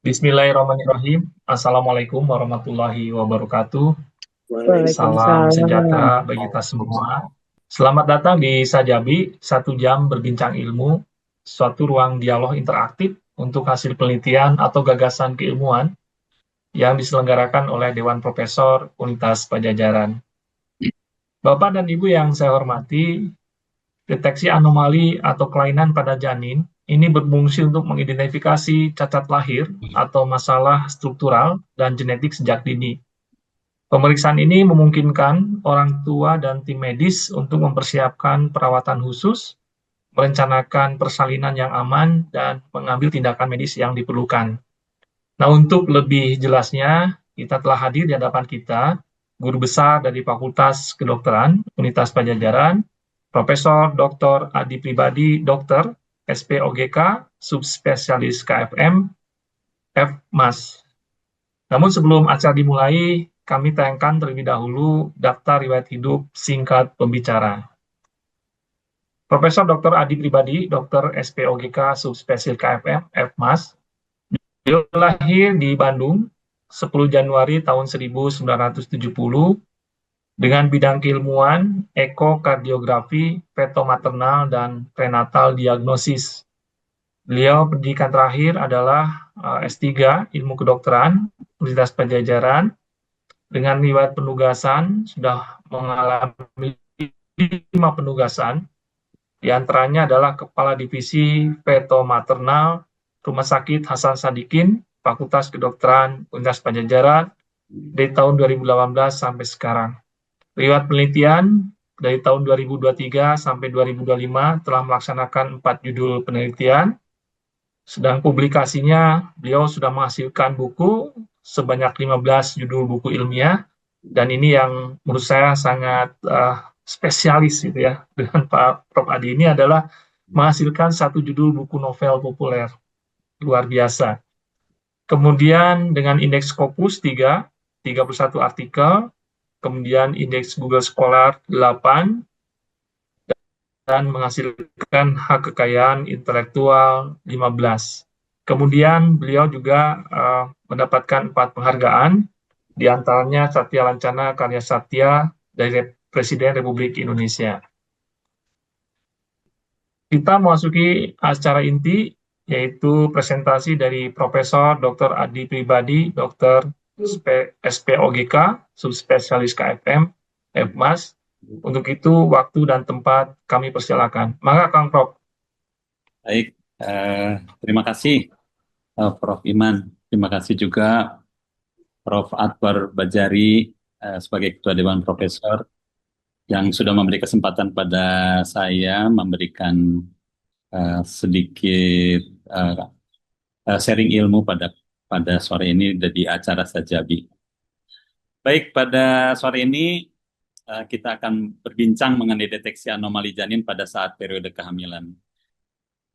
Bismillahirrahmanirrahim. Assalamualaikum warahmatullahi wabarakatuh. Salam Waalaikumsalam. sejahtera bagi kita semua. Selamat datang di Sajabi, 1 jam berbincang ilmu, suatu ruang dialog interaktif untuk hasil penelitian atau gagasan keilmuan yang diselenggarakan oleh Dewan Profesor Universitas Pajajaran. Bapak dan Ibu yang saya hormati, deteksi anomali atau kelainan pada janin ini berfungsi untuk mengidentifikasi cacat lahir atau masalah struktural dan genetik sejak dini. Pemeriksaan ini memungkinkan orang tua dan tim medis untuk mempersiapkan perawatan khusus, merencanakan persalinan yang aman, dan mengambil tindakan medis yang diperlukan. Nah, untuk lebih jelasnya, kita telah hadir di hadapan kita, guru besar dari Fakultas Kedokteran Universitas Pajajaran, Profesor Dr. Adi Pribadi, Dokter, SPOGK, Subspesialis KFM, F. Mas. Namun sebelum acara dimulai, kami tayangkan terlebih dahulu daftar riwayat hidup singkat pembicara. Profesor Dr. Adi Pribadi, Dokter SPOGK Subspesial KFM, F. Mas, beliau lahir di Bandung 10 Januari tahun 1970 dengan bidang keilmuan, ekokardiografi, feto-maternal, dan prenatal diagnosis. Beliau pendidikan terakhir adalah S3 Ilmu Kedokteran Universitas Pajajaran dengan riwayat penugasan sudah mengalami 5 penugasan, di antaranya adalah Kepala Divisi Feto Maternal Rumah Sakit Hasan Sadikin, Fakultas Kedokteran Universitas Pajajaran dari tahun 2018 sampai sekarang. Riwayat penelitian dari tahun 2023 sampai 2025 telah melaksanakan 4 judul penelitian, sedang publikasinya beliau sudah menghasilkan buku sebanyak 15 judul buku ilmiah, dan ini yang menurut saya sangat spesialis gitu ya dengan Pak Prof. Adi ini adalah menghasilkan 1 judul buku novel populer, luar biasa. Kemudian dengan indeks Scopus 31 artikel, kemudian indeks Google Scholar 8, dan menghasilkan hak kekayaan intelektual 15. Kemudian beliau juga mendapatkan 4 penghargaan, di antaranya Satya Lancana Karya Satya dari Presiden Republik Indonesia. Kita memasuki acara inti, yaitu presentasi dari Profesor Dr. Adi Pribadi, Dr. SPOGK, Subspesialis KFM, F. Mas. Untuk itu, waktu dan tempat kami persilakan. Maka Kang Prof. Baik, terima kasih Prof. Iman. Terima kasih juga Prof. Akbar Bajari sebagai Ketua Dewan Profesor yang sudah memberi kesempatan pada saya memberikan sedikit eh, sharing ilmu pada pada sore ini di acara Sajabi. Baik, pada sore ini kita akan berbincang mengenai deteksi anomali janin pada saat periode kehamilan.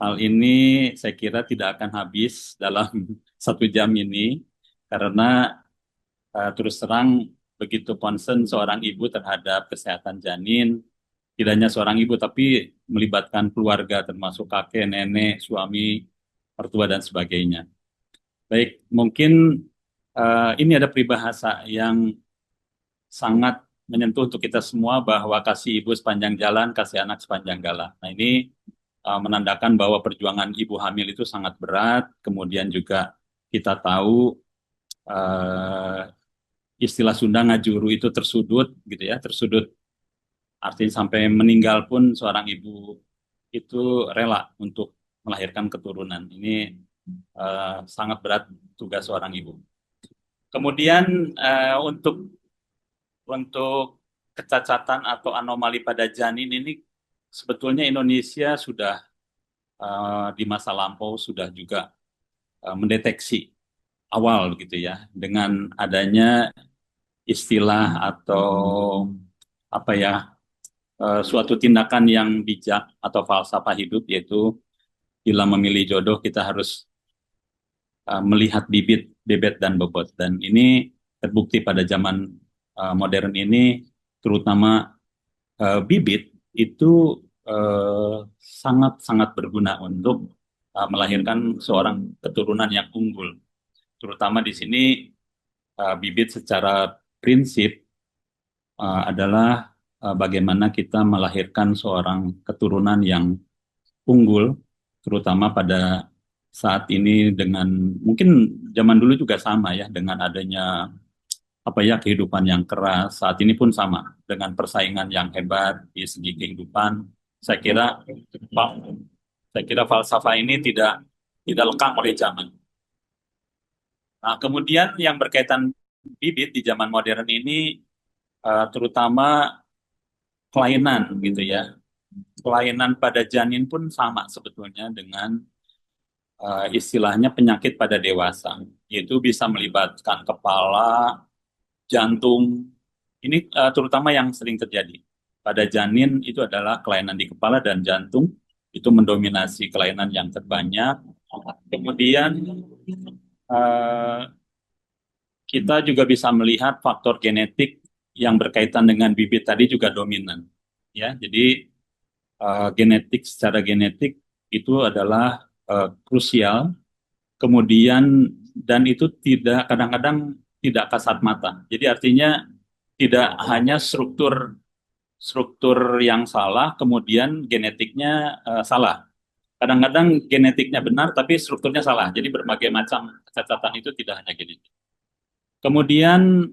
Hal ini saya kira tidak akan habis dalam 1 jam ini karena terus terang begitu concern seorang ibu terhadap kesehatan janin, tidak hanya seorang ibu tapi melibatkan keluarga termasuk kakek, nenek, suami, mertua dan sebagainya. Baik, mungkin ini ada peribahasa yang sangat menyentuh untuk kita semua bahwa kasih ibu sepanjang jalan, kasih anak sepanjang galah. Nah ini menandakan bahwa perjuangan ibu hamil itu sangat berat. Kemudian juga kita tahu uh, istilah Sunda ngajuru itu tersudut, gitu ya, tersudut artinya sampai meninggal pun seorang ibu itu rela untuk melahirkan keturunan. Ini sangat berat tugas seorang ibu. Kemudian untuk kecacatan atau anomali pada janin ini sebetulnya Indonesia sudah di masa lampau sudah juga mendeteksi awal gitu ya dengan adanya istilah atau apa ya suatu tindakan yang bijak atau falsafah hidup yaitu bila memilih jodoh kita harus melihat bibit, bebet dan bobot dan ini terbukti pada zaman modern ini terutama bibit itu sangat-sangat berguna untuk melahirkan seorang keturunan yang unggul. Terutama di sini bibit secara prinsip adalah bagaimana kita melahirkan seorang keturunan yang unggul, terutama pada saat ini dengan mungkin zaman dulu juga sama ya dengan adanya apa ya kehidupan yang keras. Saat ini pun sama dengan persaingan yang hebat di segi kehidupan. Saya kira Pak, saya kira falsafah ini tidak lekang oleh zaman. Nah, kemudian yang berkaitan bibit di zaman modern ini terutama kelainan gitu ya. Kelainan pada janin pun sama sebetulnya dengan istilahnya penyakit pada dewasa, yaitu bisa melibatkan kepala, jantung. Ini terutama yang sering terjadi pada janin itu adalah kelainan di kepala dan jantung itu mendominasi kelainan yang terbanyak. Kemudian eh, kita juga bisa melihat faktor genetik yang berkaitan dengan bibit tadi juga dominan. Ya, jadi genetik secara genetik itu adalah krusial. Kemudian dan itu tidak kadang-kadang tidak kasat mata. Jadi artinya tidak hanya struktur struktur yang salah, kemudian genetiknya salah. Kadang-kadang genetiknya benar, tapi strukturnya salah. Jadi berbagai macam kecacatan itu tidak hanya genetik. Kemudian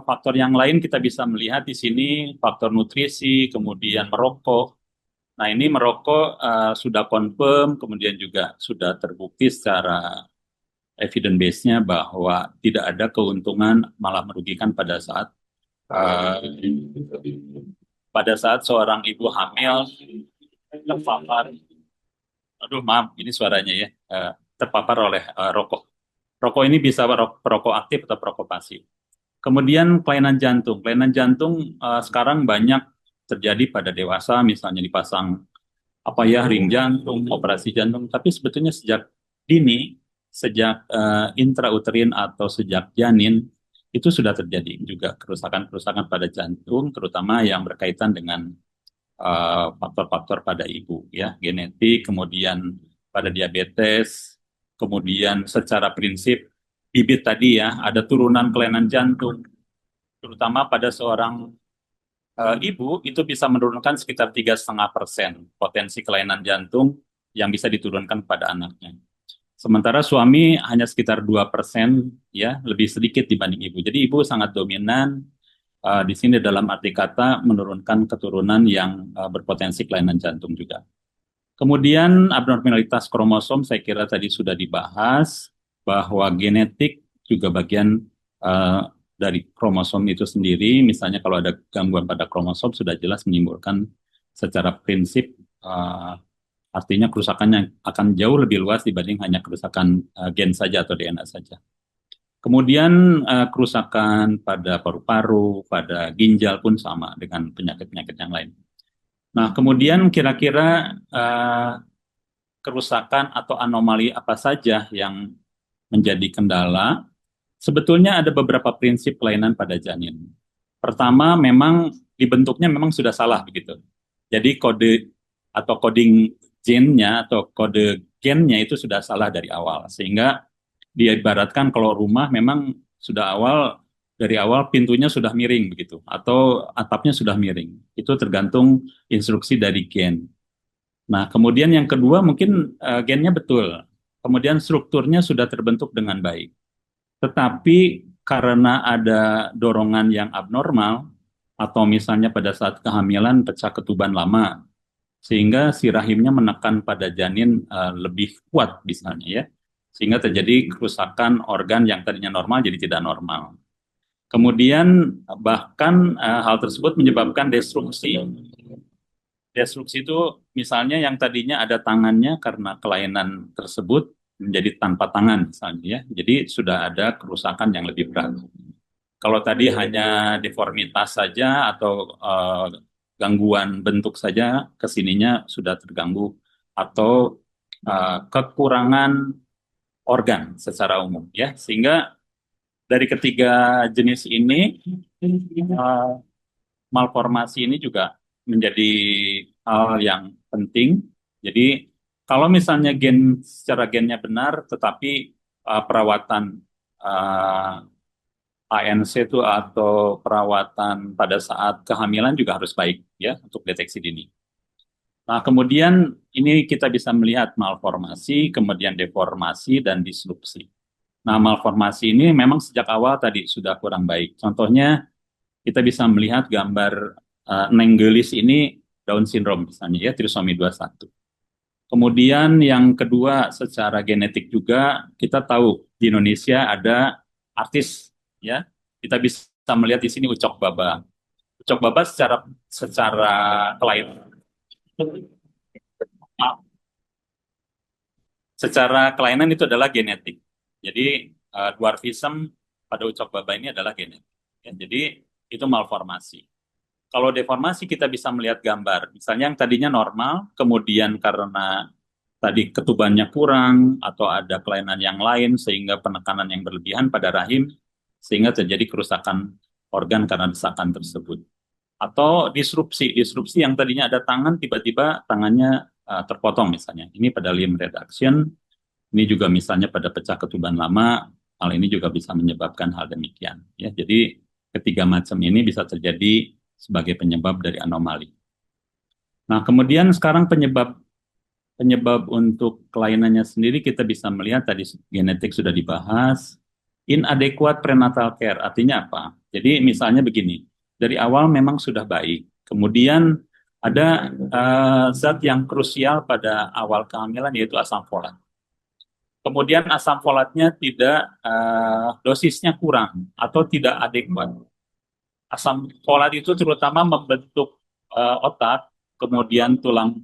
faktor yang lain kita bisa melihat di sini faktor nutrisi, kemudian merokok. Nah ini merokok sudah confirm, kemudian juga sudah terbukti secara evidence base-nya bahwa tidak ada keuntungan malah merugikan uh, pada saat seorang ibu hamil terpapar, aduh maaf ini suaranya ya, terpapar oleh rokok. Rokok ini bisa perokok aktif atau perokok pasif. Kemudian kelainan jantung sekarang banyak terjadi pada dewasa, misalnya dipasang apa ya ring jantung, operasi jantung. Tapi sebetulnya sejak dini, sejak intrauterin atau sejak janin itu sudah terjadi juga kerusakan-kerusakan pada jantung, terutama yang berkaitan dengan faktor-faktor pada ibu, ya genetik, kemudian pada diabetes, kemudian secara prinsip bibit tadi ya ada turunan kelainan jantung, terutama pada seorang ibu itu bisa menurunkan sekitar 3,5% potensi kelainan jantung yang bisa diturunkan pada anaknya. Sementara suami hanya sekitar 2% ya, lebih sedikit dibanding ibu. Jadi ibu sangat dominan di sini dalam arti kata menurunkan keturunan yang berpotensi kelainan jantung juga. Kemudian abnormalitas kromosom saya kira tadi sudah dibahas bahwa genetik juga bagian uh, dari kromosom itu sendiri. Misalnya kalau ada gangguan pada kromosom sudah jelas menimbulkan secara prinsip artinya kerusakannya akan jauh lebih luas dibanding hanya kerusakan gen saja atau DNA saja. Kemudian kerusakan pada paru-paru, pada ginjal pun sama dengan penyakit-penyakit yang lain. Nah, kemudian kira-kira kerusakan atau anomali apa saja yang menjadi kendala? Sebetulnya ada beberapa prinsip kelainan pada janin. Pertama, memang dibentuknya memang sudah salah begitu. Jadi kode atau coding gennya atau kode gennya itu sudah salah dari awal. Sehingga diibaratkan kalau rumah memang sudah dari awal pintunya sudah miring begitu atau atapnya sudah miring. Itu tergantung instruksi dari gen. Nah, kemudian yang kedua mungkin gennya betul. Kemudian strukturnya sudah terbentuk dengan baik. Tetapi karena ada dorongan yang abnormal atau misalnya pada saat kehamilan pecah ketuban lama sehingga si rahimnya menekan pada janin lebih kuat misalnya ya. Sehingga terjadi kerusakan organ yang tadinya normal jadi tidak normal. Kemudian bahkan hal tersebut menyebabkan destruksi. Destruksi itu misalnya yang tadinya ada tangannya karena kelainan tersebut menjadi tanpa tangan misalnya ya. Jadi sudah ada kerusakan yang lebih berat. Kalau tadi hanya deformitas saja atau gangguan bentuk saja, kesininya sudah terganggu atau kekurangan organ secara umum ya. Sehingga dari ketiga jenis ini eh, malformasi ini juga menjadi hal yang penting. Jadi kalau misalnya secara gennya benar, tetapi perawatan eh, ANC itu atau perawatan pada saat kehamilan juga harus baik ya untuk deteksi dini. Nah, kemudian ini kita bisa melihat malformasi, kemudian deformasi dan disrupsi. Nah, malformasi ini memang sejak awal tadi sudah kurang baik. Contohnya kita bisa melihat gambar Nenggelis ini Down syndrome misalnya ya, trisomi 21. Kemudian yang kedua secara genetik juga kita tahu di Indonesia ada artis ya. Kita bisa melihat di sini Ucok Baba. Ucok Baba secara secara kelainan secara kelainan itu adalah genetik. Jadi dwarfism pada Ucok Baba ini adalah genetik. Ya, jadi itu malformasi. Kalau deformasi kita bisa melihat gambar. Misalnya yang tadinya normal, kemudian karena tadi ketubannya kurang atau ada kelainan yang lain sehingga penekanan yang berlebihan pada rahim sehingga terjadi kerusakan organ karena desakan tersebut. Atau disrupsi, disrupsi yang tadinya ada tangan tiba-tiba tangannya terpotong misalnya. Ini pada limb reduction, ini juga misalnya pada pecah ketuban lama, hal ini juga bisa menyebabkan hal demikian. Ya, jadi ketiga macam ini bisa terjadi sebagai penyebab dari anomali. Nah, kemudian sekarang penyebab penyebab untuk kelainannya sendiri kita bisa melihat tadi genetik sudah dibahas. Inadequate prenatal care artinya apa? Jadi misalnya begini, dari awal memang sudah baik, kemudian ada zat yang krusial pada awal kehamilan yaitu asam folat. Kemudian asam folatnya tidak dosisnya kurang atau tidak adekuat. Asam folat itu terutama membentuk otak, kemudian tulang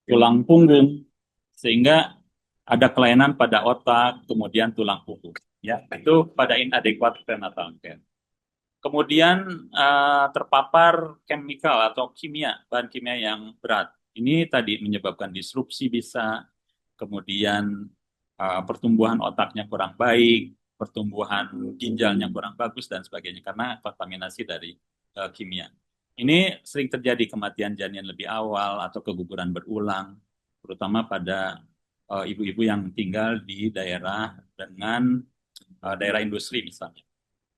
tulang punggung, sehingga ada kelainan pada otak, kemudian tulang punggung. Ya, itu pada inadequate prenatal care. Kemudian terpapar chemical atau kimia, bahan kimia yang berat. Ini tadi menyebabkan disrupsi bisa, kemudian pertumbuhan otaknya kurang baik, pertumbuhan ginjalnya kurang bagus dan sebagainya karena kontaminasi dari kimia. Ini sering terjadi kematian janin lebih awal atau keguguran berulang, terutama pada ibu-ibu yang tinggal di daerah dengan daerah industri misalnya.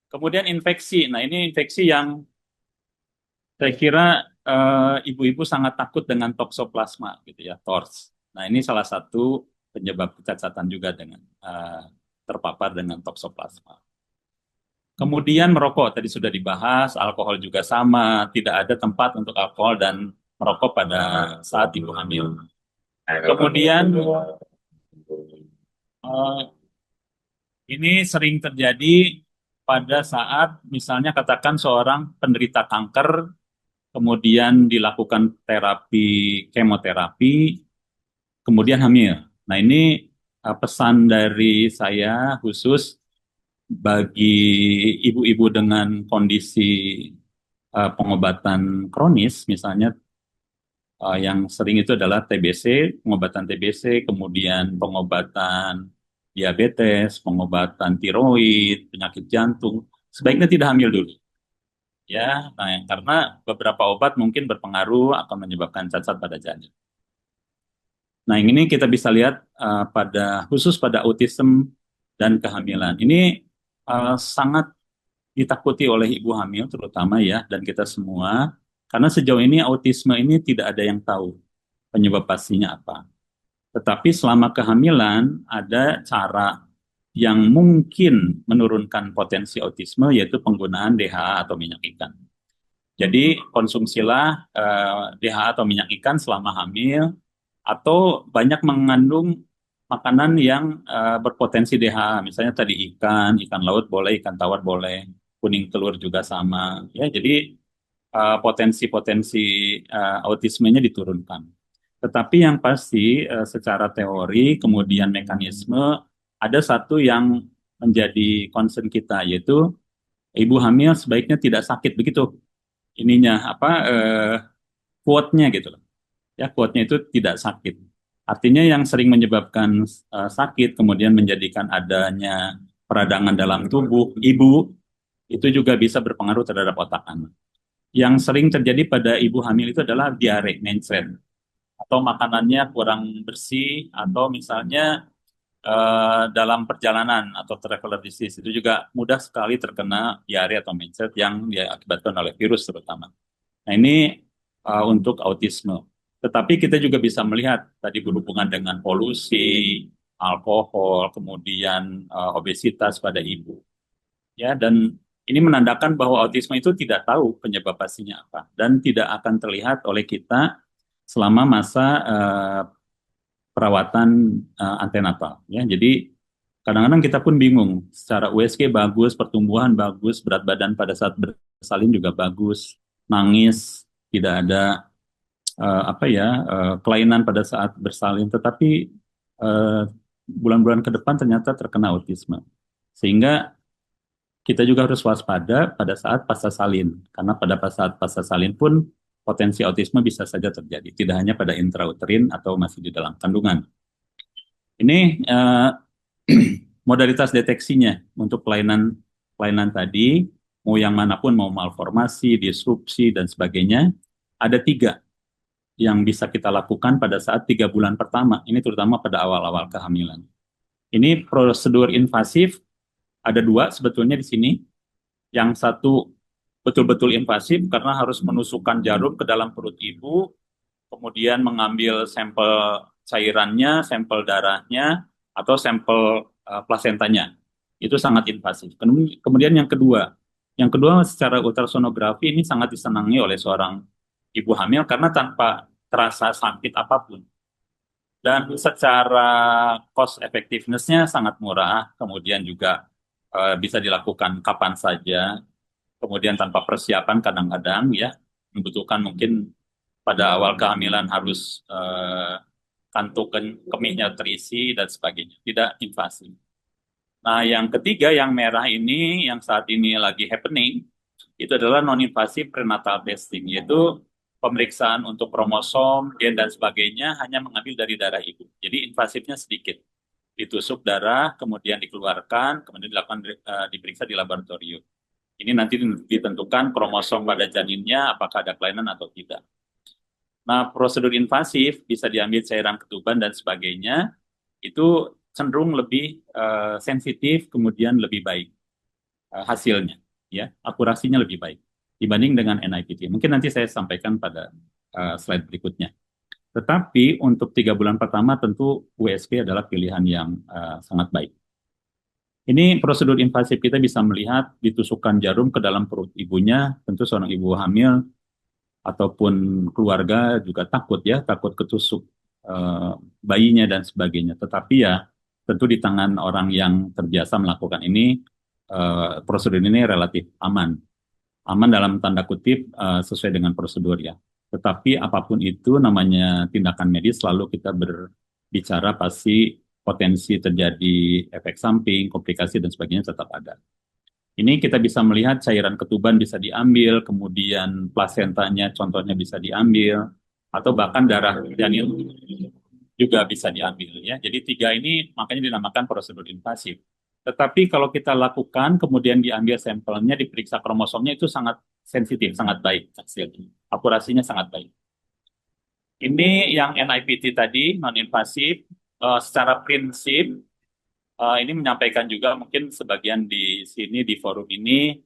Kemudian infeksi. Nah, ini infeksi yang saya kira ibu-ibu sangat takut dengan toksoplasma gitu ya, TORS. Nah, ini salah satu penyebab kecacatan juga dengan terpapar dengan toksoplasma. Kemudian merokok tadi sudah dibahas, alkohol juga sama, tidak ada tempat untuk alkohol dan merokok pada saat ibu hamil. Kemudian eh, ini sering terjadi pada saat misalnya katakan seorang penderita kanker, kemudian dilakukan terapi kemoterapi, kemudian hamil. Nah, ini pesan dari saya khusus bagi ibu-ibu dengan kondisi pengobatan kronis, misalnya yang sering itu adalah TBC, pengobatan TBC, kemudian pengobatan diabetes, pengobatan tiroid, penyakit jantung, sebaiknya tidak hamil dulu. Ya, nah, karena beberapa obat mungkin berpengaruh akan menyebabkan cacat pada janin. Nah, ini kita bisa lihat pada khusus pada autism dan kehamilan. Ini sangat ditakuti oleh ibu hamil terutama ya dan kita semua karena sejauh ini autisme ini tidak ada yang tahu penyebab pastinya apa. Tetapi selama kehamilan ada cara yang mungkin menurunkan potensi autisme yaitu penggunaan DHA atau minyak ikan. Jadi konsumsilah DHA atau minyak ikan selama hamil atau banyak mengandung makanan yang berpotensi DHA. Misalnya tadi ikan, ikan laut boleh, ikan tawar boleh, kuning telur juga sama. Ya, jadi potensi-potensi autismenya diturunkan. Tetapi yang pasti secara teori kemudian mekanisme ada satu yang menjadi concern kita yaitu ibu hamil sebaiknya tidak sakit begitu ininya apa quote-nya gitu loh. Ya quote-nya itu tidak sakit. Artinya yang sering menyebabkan sakit kemudian menjadikan adanya peradangan dalam tubuh ibu itu juga bisa berpengaruh terhadap otak anak. Yang sering terjadi pada ibu hamil itu adalah diare, mencret, atau makanannya kurang bersih, atau misalnya dalam perjalanan atau traveler disease itu juga mudah sekali terkena diare atau mencret yang diakibatkan oleh virus terutama. Nah ini untuk autisme. Tetapi kita juga bisa melihat tadi berhubungan dengan polusi, alkohol, kemudian obesitas pada ibu. Ya, dan ini menandakan bahwa autisme itu tidak tahu penyebab pastinya apa dan tidak akan terlihat oleh kita selama masa perawatan antenatal. Ya, jadi kadang-kadang kita pun bingung. Secara USG bagus, pertumbuhan bagus, berat badan pada saat bersalin juga bagus, nangis, tidak ada kelainan pada saat bersalin, tetapi eh, bulan-bulan ke depan ternyata terkena autisme. Sehingga kita juga harus waspada pada saat pasca salin, karena pada saat pasca salin pun potensi autisme bisa saja terjadi, tidak hanya pada intrauterin atau masih di dalam kandungan. Ini modalitas deteksinya untuk kelainan tadi, mau yang manapun, mau malformasi, disrupsi, dan sebagainya, ada 3 yang bisa kita lakukan pada saat 3 bulan pertama. Ini terutama pada awal-awal kehamilan. Ini prosedur invasif, ada 2 sebetulnya di sini. Yang satu betul-betul invasif karena harus menusukkan jarum ke dalam perut ibu, kemudian mengambil sampel cairannya, sampel darahnya, atau sampel plasentanya. Itu sangat invasif. Kemudian yang kedua secara ultrasonografi ini sangat disenangi oleh seorang ibu hamil karena tanpa terasa sakit apapun. Dan secara cost effectiveness-nya sangat murah, kemudian juga bisa dilakukan kapan saja, kemudian tanpa persiapan kadang-kadang ya, membutuhkan mungkin pada awal kehamilan harus kantung kemihnya terisi dan sebagainya, tidak invasif. Nah, yang ketiga yang merah ini yang saat ini lagi happening itu adalah non-invasive prenatal testing, yaitu pemeriksaan untuk kromosom, gen dan sebagainya hanya mengambil dari darah ibu. Jadi invasifnya sedikit. Ditusuk darah, kemudian dikeluarkan, kemudian dilakukan diperiksa di laboratorium. Ini nanti ditentukan kromosom pada janinnya apakah ada kelainan atau tidak. Nah, prosedur invasif bisa diambil cairan ketuban dan sebagainya, itu cenderung lebih sensitif, kemudian lebih baik hasilnya, ya, akurasinya lebih baik dibanding dengan NIPT. Mungkin nanti saya sampaikan pada slide berikutnya. Tetapi untuk 3 bulan pertama tentu USG adalah pilihan yang sangat baik. Ini prosedur invasif kita bisa melihat ditusukkan jarum ke dalam perut ibunya, tentu seorang ibu hamil ataupun keluarga juga takut ya, takut ketusuk bayinya dan sebagainya. Tetapi ya tentu di tangan orang yang terbiasa melakukan ini, prosedur ini relatif aman. Aman dalam tanda kutip sesuai dengan prosedur ya. Tetapi apapun itu namanya tindakan medis, selalu kita berbicara pasti potensi terjadi efek samping, komplikasi dan sebagainya tetap ada. Ini kita bisa melihat cairan ketuban bisa diambil, kemudian plasentanya contohnya bisa diambil, atau bahkan darah janin juga bisa diambil ya. Jadi 3 ini makanya dinamakan prosedur invasif. Tetapi kalau kita lakukan, kemudian diambil sampelnya, diperiksa kromosomnya itu sangat sensitif, sangat baik hasilnya. Akurasinya sangat baik. Ini yang NIPT tadi, non-invasif. Secara prinsip, ini menyampaikan juga mungkin sebagian di sini, di forum ini,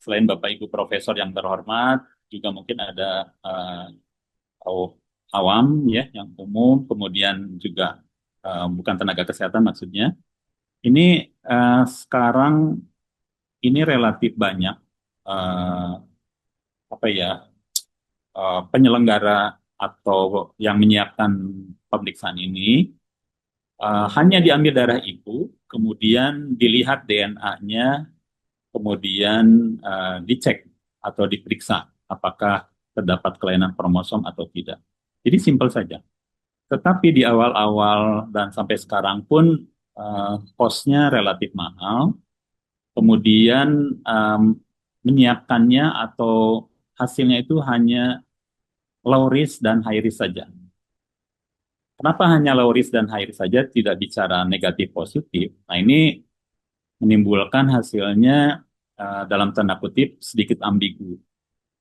selain Bapak Ibu Profesor yang terhormat, juga mungkin ada awam ya, yang umum, kemudian juga bukan tenaga kesehatan maksudnya. Ini sekarang ini relatif banyak uh, penyelenggara atau yang menyiapkan pemeriksaan ini hanya diambil darah ibu, kemudian dilihat DNA-nya, kemudian dicek atau diperiksa apakah terdapat kelainan kromosom atau tidak. Jadi simpel saja. Tetapi di awal-awal dan sampai sekarang pun cost-nya relatif mahal. Kemudian menyiapkannya atau hasilnya itu hanya low risk dan high risk saja. Kenapa hanya low risk dan high risk saja, tidak bicara negatif positif? Nah ini menimbulkan hasilnya dalam tanda kutip sedikit ambigu,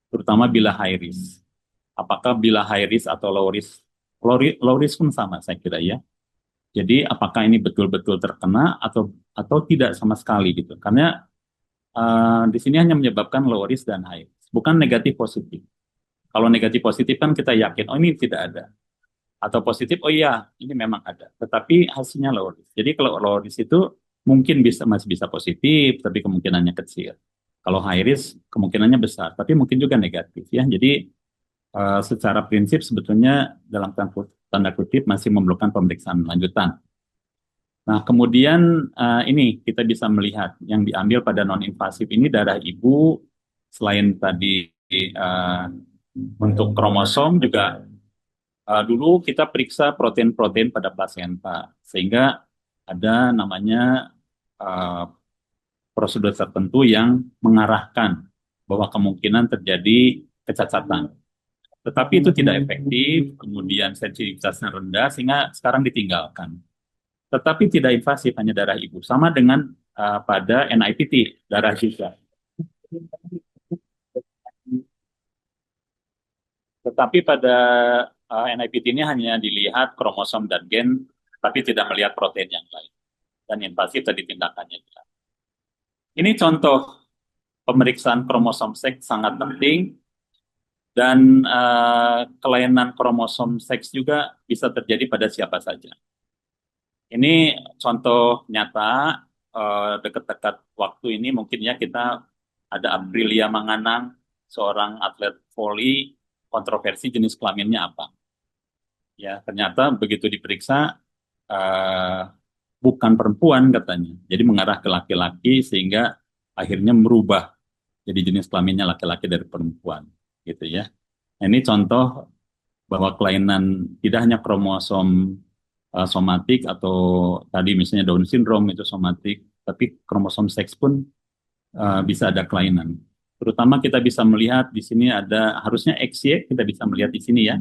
terutama bila high risk. Apakah bila high risk atau low risk? Low risk pun sama saya kira ya. Jadi apakah ini betul-betul terkena atau tidak sama sekali gitu. Karena di sini hanya menyebabkan low risk dan high risk, bukan negatif positif. Kalau negatif positif kan kita yakin, oh ini tidak ada. Atau positif, oh iya, ini memang ada. Tetapi hasilnya low risk. Jadi kalau low risk itu mungkin masih bisa positif, tapi kemungkinannya kecil. Kalau high risk, kemungkinannya besar, tapi mungkin juga negatif ya. Jadi secara prinsip sebetulnya dalam tanda kutip masih memerlukan pemeriksaan lanjutan. Nah, kemudian ini kita bisa melihat yang diambil pada non-invasif ini darah ibu selain tadi untuk kromosom juga dulu kita periksa protein-protein pada plasenta sehingga ada namanya uh, prosedur tertentu yang mengarahkan bahwa kemungkinan terjadi kecacatan. Tetapi itu tidak efektif, kemudian sensitivitasnya rendah sehingga sekarang ditinggalkan. Tetapi tidak invasif, hanya darah ibu. Sama dengan pada NIPT, darah juga. Tetapi pada NIPT ini hanya dilihat kromosom dan gen, tapi tidak melihat protein yang lain. Dan invasif tadi tindakannya. Ini contoh pemeriksaan kromosom seks sangat penting, dan kelainan kromosom seks juga bisa terjadi pada siapa saja. Ini contoh nyata dekat-dekat waktu ini mungkin ya kita ada Aprilia Manganang, seorang atlet voli, kontroversi jenis kelaminnya apa. Ya, ternyata begitu diperiksa eh, bukan perempuan katanya. Jadi mengarah ke laki-laki sehingga akhirnya merubah jadi jenis kelaminnya laki-laki dari perempuan gitu ya. Nah, ini contoh bahwa kelainan tidak hanya kromosom somatik atau tadi misalnya Down syndrome itu somatik, tapi kromosom seks pun bisa ada kelainan. Terutama kita bisa melihat di sini ada harusnya XY, kita bisa melihat di sini ya.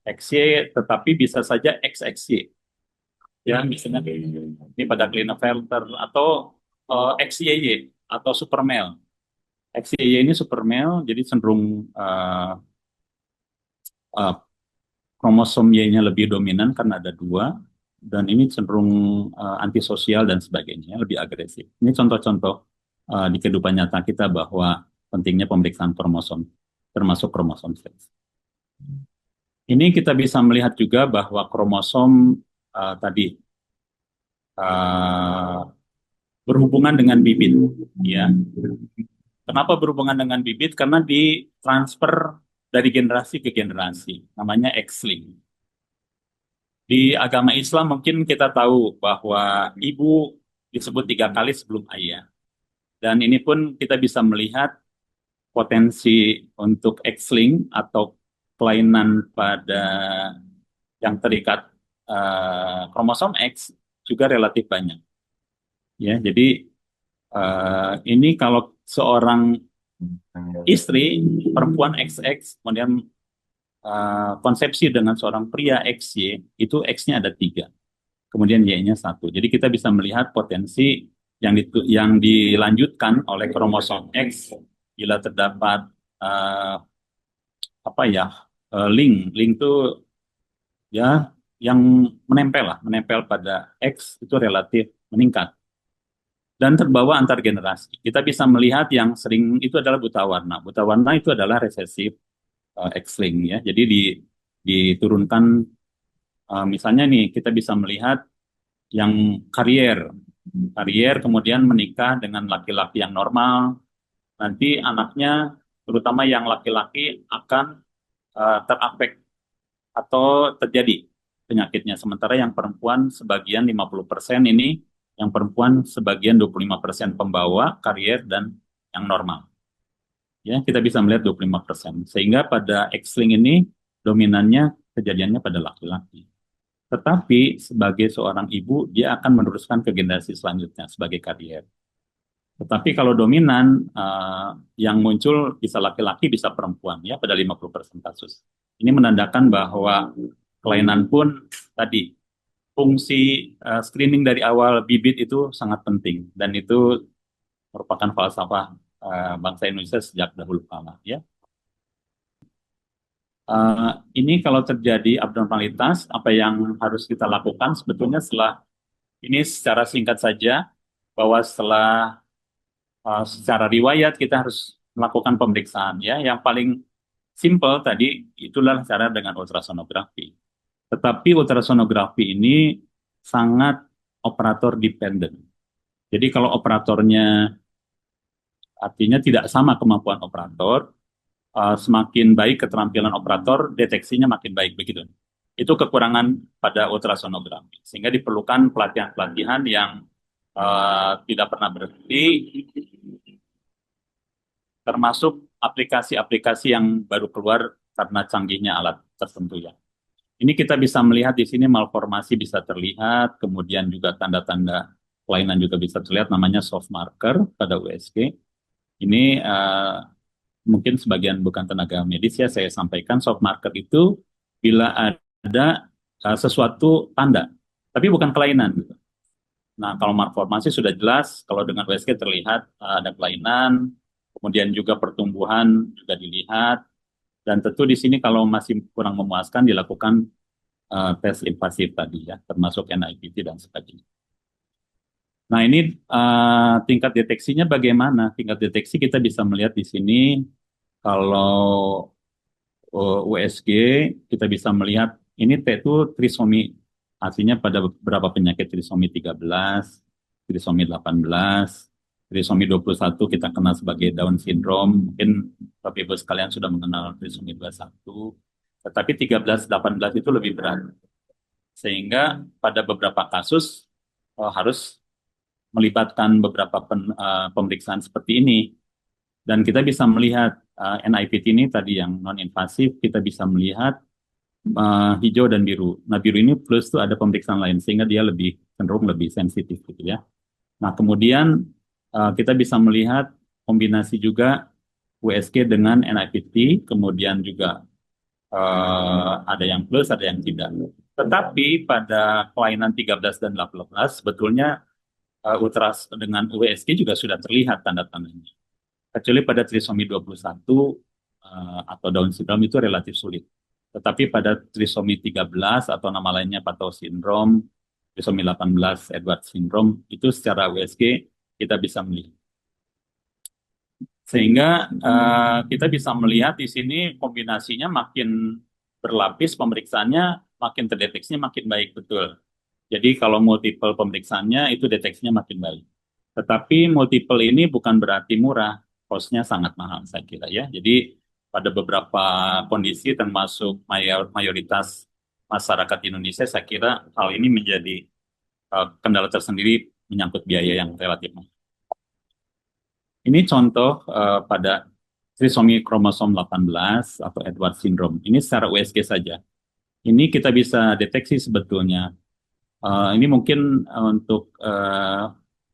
XY tetapi bisa saja XXY. Ya, misalnya ini pada Klinefelter atau XYY atau supermale. XYY ini supermale, jadi cenderung uh, kromosom Y-nya lebih dominan karena ada dua, dan ini cenderung antisosial dan sebagainya, lebih agresif. Ini contoh-contoh di kehidupan nyata kita bahwa pentingnya pemeriksaan kromosom, termasuk kromosom seks. Ini kita bisa melihat juga bahwa kromosom tadi uh, berhubungan dengan bibit, ya. Kenapa berhubungan dengan bibit? Karena ditransfer dari generasi ke generasi, namanya X-link. Di agama Islam mungkin kita tahu bahwa ibu disebut 3 kali sebelum ayah. Dan ini pun kita bisa melihat potensi untuk X-link atau kelainan pada yang terikat kromosom X juga relatif banyak. Ya, jadi ini kalau seorang istri perempuan XX kemudian konsepsi dengan seorang pria XY itu X-nya ada 3. Kemudian Y-nya 1. Jadi kita bisa melihat potensi yang dilanjutkan oleh kromosom X bila terdapat uh, apa ya link itu ya yang menempel pada X itu relatif meningkat dan terbawa antar generasi. Kita bisa melihat yang sering itu adalah buta warna. Buta warna itu adalah resesif X-link ya. Jadi diturunkan misalnya nih kita bisa melihat yang karier kemudian menikah dengan laki-laki yang normal, nanti anaknya terutama yang laki-laki akan terafek atau terjadi penyakitnya, sementara yang perempuan sebagian 50% ini, yang perempuan sebagian 25% pembawa karier dan yang normal. Ya, kita bisa melihat 25%. Sehingga pada X-link ini dominannya kejadiannya pada laki-laki. Tetapi sebagai seorang ibu, dia akan meneruskan ke generasi selanjutnya sebagai karier. Tetapi kalau dominan, yang muncul bisa laki-laki, bisa perempuan, ya pada 50% kasus. Ini menandakan bahwa kelainan pun tadi, fungsi screening dari awal bibit itu sangat penting. Dan itu merupakan falsafah bangsa Indonesia sejak dahulu kala. Ya. ini kalau terjadi abnormalitas, apa yang harus kita lakukan sebetulnya setelah ini secara singkat saja, bahwa setelah secara riwayat kita harus melakukan pemeriksaan ya. Yang paling simple tadi itulah cara dengan ultrasonografi. Tetapi ultrasonografi ini sangat operator dependent. Jadi kalau operatornya artinya tidak sama kemampuan operator, semakin baik keterampilan operator, deteksinya makin baik begitu. Itu kekurangan pada ultrasonografi. Sehingga diperlukan pelatihan-pelatihan yang tidak pernah berhenti, termasuk aplikasi-aplikasi yang baru keluar karena canggihnya alat tertentu ya. Ini kita bisa melihat di sini malformasi bisa terlihat, kemudian juga tanda-tanda kelainan juga bisa terlihat, namanya soft marker pada USG. Ini mungkin sebagian bukan tenaga medis ya, saya sampaikan soft marker itu bila ada sesuatu tanda, tapi bukan kelainan gitu. Nah, kalau malformasi sudah jelas, kalau dengan USG terlihat ada kelainan, kemudian juga pertumbuhan juga dilihat, dan tentu di sini kalau masih kurang memuaskan dilakukan tes invasif tadi ya, termasuk NIPT dan sebagainya. Nah, ini tingkat deteksinya bagaimana? Tingkat deteksi kita bisa melihat di sini kalau USG kita bisa melihat ini T itu trisomi, artinya pada beberapa penyakit trisomi 13, trisomi 18, trisomi 21 kita kenal sebagai Down syndrome. Mungkin Bapak Ibu sekalian sudah mengenal trisomi 21, tetapi 13, 18 itu lebih berat. Sehingga pada beberapa kasus harus melibatkan beberapa pemeriksaan seperti ini. Dan kita bisa melihat NIPT ini tadi yang non-invasif, kita bisa melihat hijau dan biru. Nah, biru ini plus itu ada pemeriksaan lain, sehingga dia lebih cenderung lebih sensitif gitu ya. Nah, kemudian kita bisa melihat kombinasi juga USG dengan NIPT, kemudian juga ada yang plus, ada yang tidak. Tetapi pada kelainan 13 dan 18, sebetulnya ultras dengan USG juga sudah terlihat tanda-tandanya. Kecuali pada trisomi 21 atau Down syndrome itu relatif sulit. Tetapi pada trisomi 13 atau nama lainnya Patau syndrome, trisomi 18 Edwards syndrome, itu secara USG kita bisa melihat. Sehingga kita bisa melihat di sini kombinasinya makin berlapis, pemeriksaannya makin terdeteksinya makin baik, betul. Jadi kalau multiple pemeriksaannya itu deteksinya makin baik. Tetapi multiple ini bukan berarti murah, cost-nya sangat mahal saya kira ya. Jadi pada beberapa kondisi termasuk mayoritas masyarakat Indonesia, saya kira hal ini menjadi kendala tersendiri menyangkut biaya yang relatif mahal. Ini contoh pada trisomi kromosom 18 atau Edwards syndrome. Ini secara USG saja. Ini kita bisa deteksi sebetulnya. Ini mungkin untuk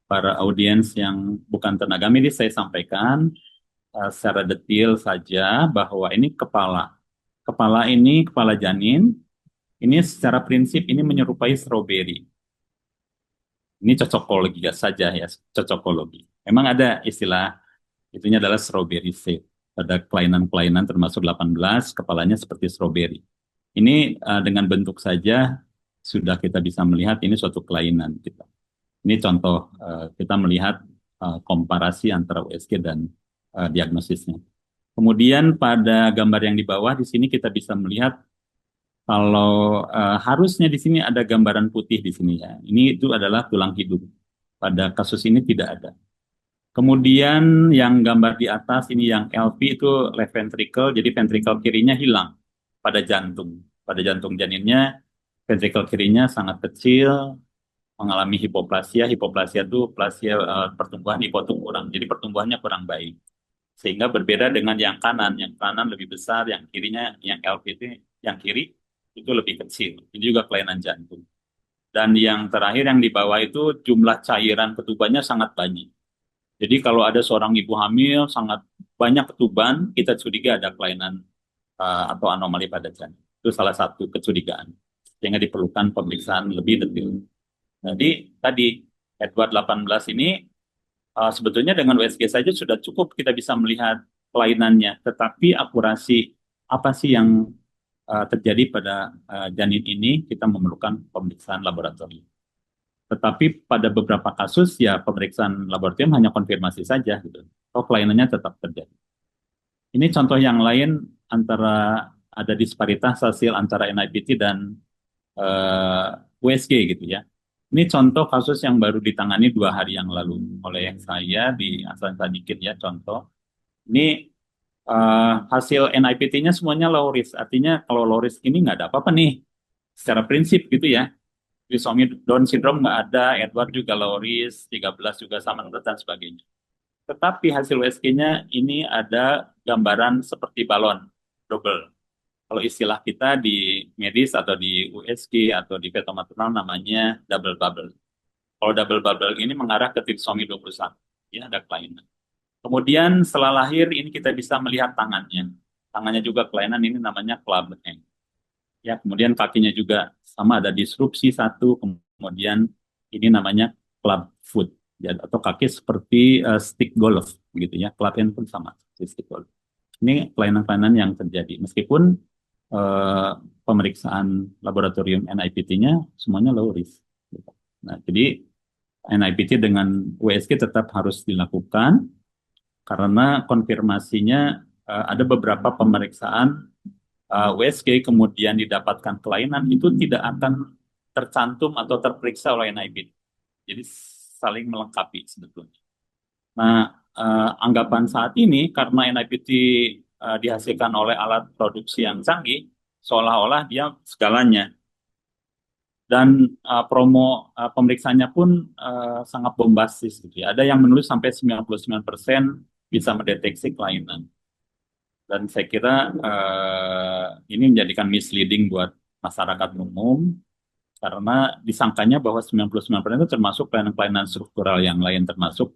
para audiens yang bukan tenaga medis, saya sampaikan secara detail saja bahwa ini kepala. Kepala ini, kepala janin, ini secara prinsip ini menyerupai stroberi. Ini cocokologi saja ya, cocokologi. Memang ada istilah, itunya adalah strawberry seed. Pada kelainan-kelainan termasuk 18, kepalanya seperti stroberi. Ini dengan bentuk saja sudah kita bisa melihat ini suatu kelainan kita. Ini contoh kita melihat komparasi antara USG dan diagnosisnya. Kemudian pada gambar yang di bawah di sini kita bisa melihat kalau harusnya di sini ada gambaran putih di sini ya. Ini itu adalah tulang hidup. Pada kasus ini tidak ada. Kemudian yang gambar di atas ini yang LV itu left ventricle, jadi ventricle kirinya hilang pada jantung. Pada jantung janinnya, ventricle kirinya sangat kecil, mengalami hipoplasia. Hipoplasia itu plasia pertumbuhan hipotum kurang, jadi pertumbuhannya kurang baik. Sehingga berbeda dengan yang kanan lebih besar, yang kirinya, yang LV itu, yang kiri itu lebih kecil. Ini juga kelainan jantung. Dan yang terakhir yang di bawah itu jumlah cairan ketubannya sangat banyak. Jadi kalau ada seorang ibu hamil sangat banyak ketuban, kita curiga ada kelainan atau anomali pada janin. Itu salah satu kecurigaan. Sehingga diperlukan pemeriksaan lebih detail. Jadi tadi Edward 18 ini sebetulnya dengan USG saja sudah cukup kita bisa melihat kelainannya. Tetapi akurasi apa sih yang terjadi pada janin ini, kita memerlukan pemeriksaan laboratorium. Tetapi pada beberapa kasus ya pemeriksaan laboratorium hanya konfirmasi saja gitu. Oh, kelainannya tetap terjadi. Ini contoh yang lain antara ada disparitas hasil antara NIPT dan USG gitu ya. Ini contoh kasus yang baru ditangani 2 hari yang lalu oleh saya di Hasan Sadikin ya contoh. Ini hasil NIPT-nya semuanya low risk. Artinya kalau low risk ini nggak ada apa-apa nih secara prinsip gitu ya. Trisomi Down syndrome nggak ada, Edward juga low risk, 13 juga sama dan sebagainya. Tetapi hasil USG-nya ini ada gambaran seperti balon double. Kalau istilah kita di medis atau di USG atau di petomaternal namanya double bubble. Kalau double bubble ini mengarah ke trisomi 21. Ya, ada kelainan. Kemudian setelah lahir ini kita bisa melihat tangannya. Tangannya juga kelainan ini namanya club hand. Ya, kemudian kakinya juga sama ada disrupsi satu, kemudian ini namanya club foot ya, atau kaki seperti stick golf gitu ya. Club hand pun sama seperti stick golf. Ini kelainan-kelainan yang terjadi meskipun eh, pemeriksaan laboratorium NIPT-nya semuanya low risk. Nah, jadi NIPT dengan USG tetap harus dilakukan karena konfirmasinya ada beberapa pemeriksaan USG kemudian didapatkan kelainan itu tidak akan tercantum atau terperiksa oleh NIPT. Jadi saling melengkapi sebetulnya. Nah, anggapan saat ini karena NIPT dihasilkan oleh alat produksi yang canggih, seolah-olah dia segalanya. Dan promo pemeriksaannya pun sangat bombastis gitu ya. Ada yang menulis sampai 99% bisa mendeteksi kelainan. Dan saya kira ini menjadikan misleading buat masyarakat umum karena disangkanya bahwa 99% itu termasuk kelainan-kelainan struktural yang lain termasuk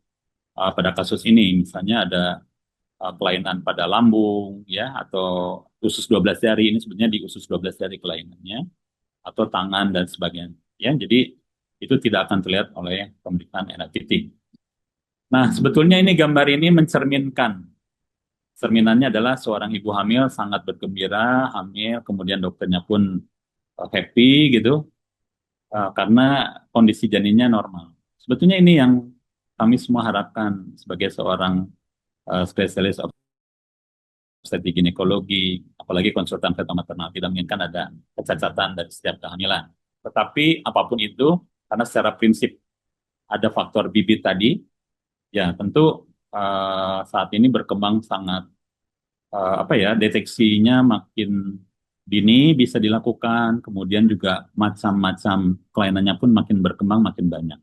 pada kasus ini. Misalnya ada kelainan pada lambung ya atau usus 12 jari ini sebenarnya di usus 12 jari kelainannya atau tangan dan sebagainya. Ya, jadi itu tidak akan terlihat oleh pemeriksaan NIPT. Nah, sebetulnya ini gambar ini mencerminkan. Cerminannya adalah seorang ibu hamil sangat bergembira, hamil, kemudian dokternya pun happy gitu, karena kondisi janinnya normal. Sebetulnya ini yang kami semua harapkan sebagai seorang spesialis obstetrik ginekologi, apalagi konsultan fetal maternal. Kita menginginkan ada kecacatan dari setiap kehamilan. Tetapi apapun itu, karena secara prinsip ada faktor bibit tadi, ya tentu saat ini berkembang sangat apa ya deteksinya makin dini bisa dilakukan, kemudian juga macam-macam kelainannya pun makin berkembang makin banyak.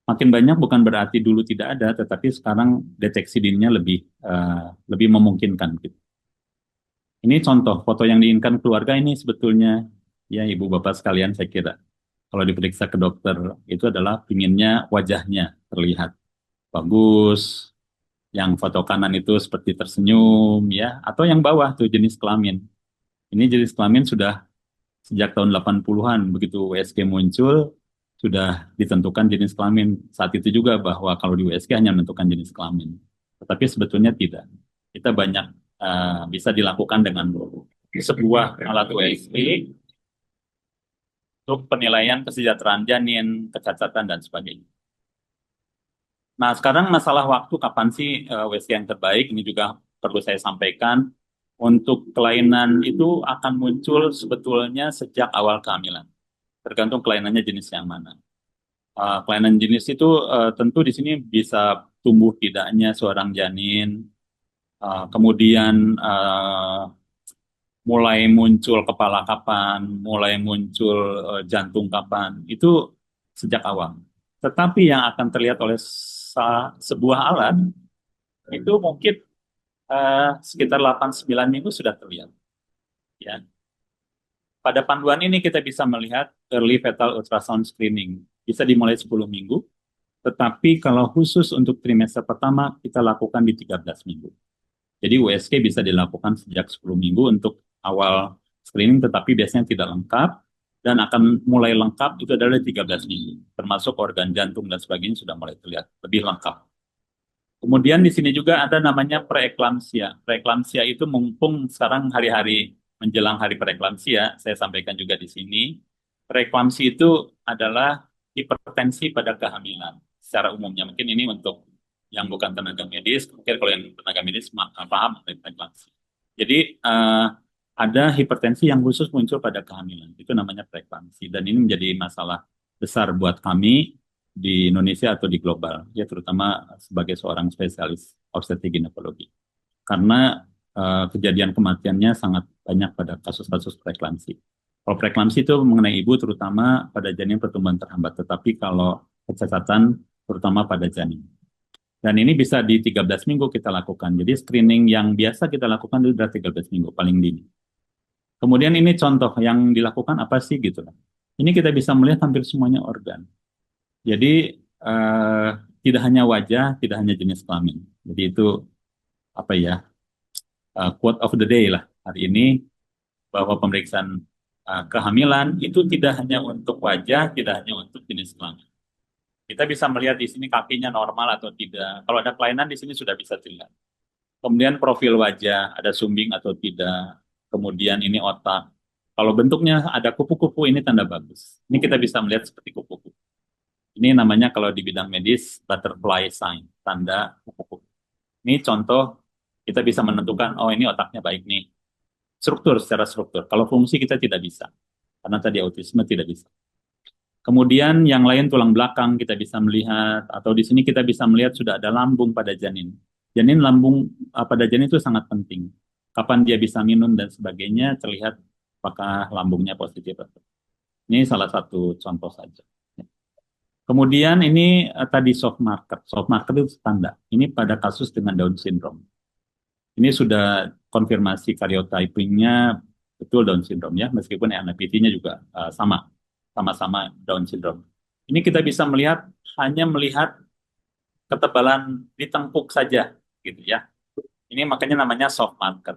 Makin banyak bukan berarti dulu tidak ada, tetapi sekarang deteksi dininya lebih memungkinkan gitu. Ini contoh foto yang diinginkan keluarga ini sebetulnya ya ibu bapak sekalian saya kira kalau diperiksa ke dokter itu adalah pinginnya wajahnya terlihat bagus, yang foto kanan itu seperti tersenyum ya atau yang bawah tuh jenis kelamin. Ini jenis kelamin sudah sejak tahun 80-an begitu USG muncul sudah ditentukan jenis kelamin. Saat itu juga bahwa kalau di USG hanya menentukan jenis kelamin. Tetapi sebetulnya tidak. Kita banyak bisa dilakukan dengan sebuah alat USG untuk penilaian kesejahteraan janin, kecacatan dan sebagainya. Nah, sekarang masalah waktu kapan sih USG yang terbaik ini juga perlu saya sampaikan. Untuk kelainan itu akan muncul sebetulnya sejak awal kehamilan. Tergantung kelainannya jenis yang mana. Kelainan jenis itu tentu di sini bisa tumbuh tidaknya seorang janin, kemudian mulai muncul kepala kapan, mulai muncul jantung kapan, itu sejak awal. Tetapi yang akan terlihat oleh sebuah alat itu mungkin sekitar 8-9 minggu sudah terlihat. Ya. Pada panduan ini kita bisa melihat early fetal ultrasound screening. Bisa dimulai 10 minggu, tetapi kalau khusus untuk trimester pertama, kita lakukan di 13 minggu. Jadi USG bisa dilakukan sejak 10 minggu untuk awal screening, tetapi biasanya tidak lengkap, dan akan mulai lengkap itu adalah 13 minggu. Termasuk organ jantung dan sebagainya sudah mulai terlihat lebih lengkap. Kemudian di sini juga ada namanya preeklamsia. Preeklamsia itu mumpung sekarang hari-hari menjelang hari preeklamsia, saya sampaikan juga di sini, preeklamsi itu adalah hipertensi pada kehamilan secara umumnya. Mungkin ini untuk yang bukan tenaga medis, mungkin kalau yang tenaga medis paham mengenai preeklamsi. Jadi ada hipertensi yang khusus muncul pada kehamilan, itu namanya preeklamsi, dan ini menjadi masalah besar buat kami di Indonesia atau di global, ya terutama sebagai seorang spesialis obstetrik ginekologi. Karena kejadian kematiannya sangat banyak pada kasus-kasus preeklamsi. Kalau preeklamsi itu mengenai ibu terutama pada janin pertumbuhan terhambat, tetapi kalau kecacatan terutama pada janin. Dan ini bisa di 13 minggu kita lakukan. Jadi screening yang biasa kita lakukan itu sudah 13 minggu paling dini. Kemudian ini contoh yang dilakukan apa sih gitu. Ini kita bisa melihat hampir semuanya organ. Jadi tidak hanya wajah, tidak hanya jenis kelamin. Jadi itu apa ya, quote of the day lah hari ini, bahwa pemeriksaan kehamilan itu tidak hanya untuk wajah, tidak hanya untuk jenis kelamin. Kita bisa melihat di sini kakinya normal atau tidak. Kalau ada kelainan di sini sudah bisa dilihat. Kemudian profil wajah, ada sumbing atau tidak. Kemudian ini otak. Kalau bentuknya ada kupu-kupu, ini tanda bagus. Ini kita bisa melihat seperti kupu-kupu. Ini namanya kalau di bidang medis butterfly sign, tanda kupu-kupu. Ini contoh kita bisa menentukan, oh ini otaknya baik nih. Struktur, secara struktur. Kalau fungsi kita tidak bisa. Karena tadi autisme tidak bisa. Kemudian yang lain tulang belakang kita bisa melihat, atau di sini kita bisa melihat sudah ada lambung pada janin. Janin lambung pada janin itu sangat penting. Kapan dia bisa minum dan sebagainya terlihat apakah lambungnya positif atau. Ini salah satu contoh saja. Kemudian ini tadi soft marker. Soft marker itu tanda. Ini pada kasus dengan Down syndrome. Ini sudah konfirmasi karyotypingnya betul Down syndrome ya, meskipun NIPT-nya juga sama-sama Down syndrome. Ini kita bisa melihat hanya melihat ketebalan di tengkuk saja, gitu ya. Ini makanya namanya soft marker.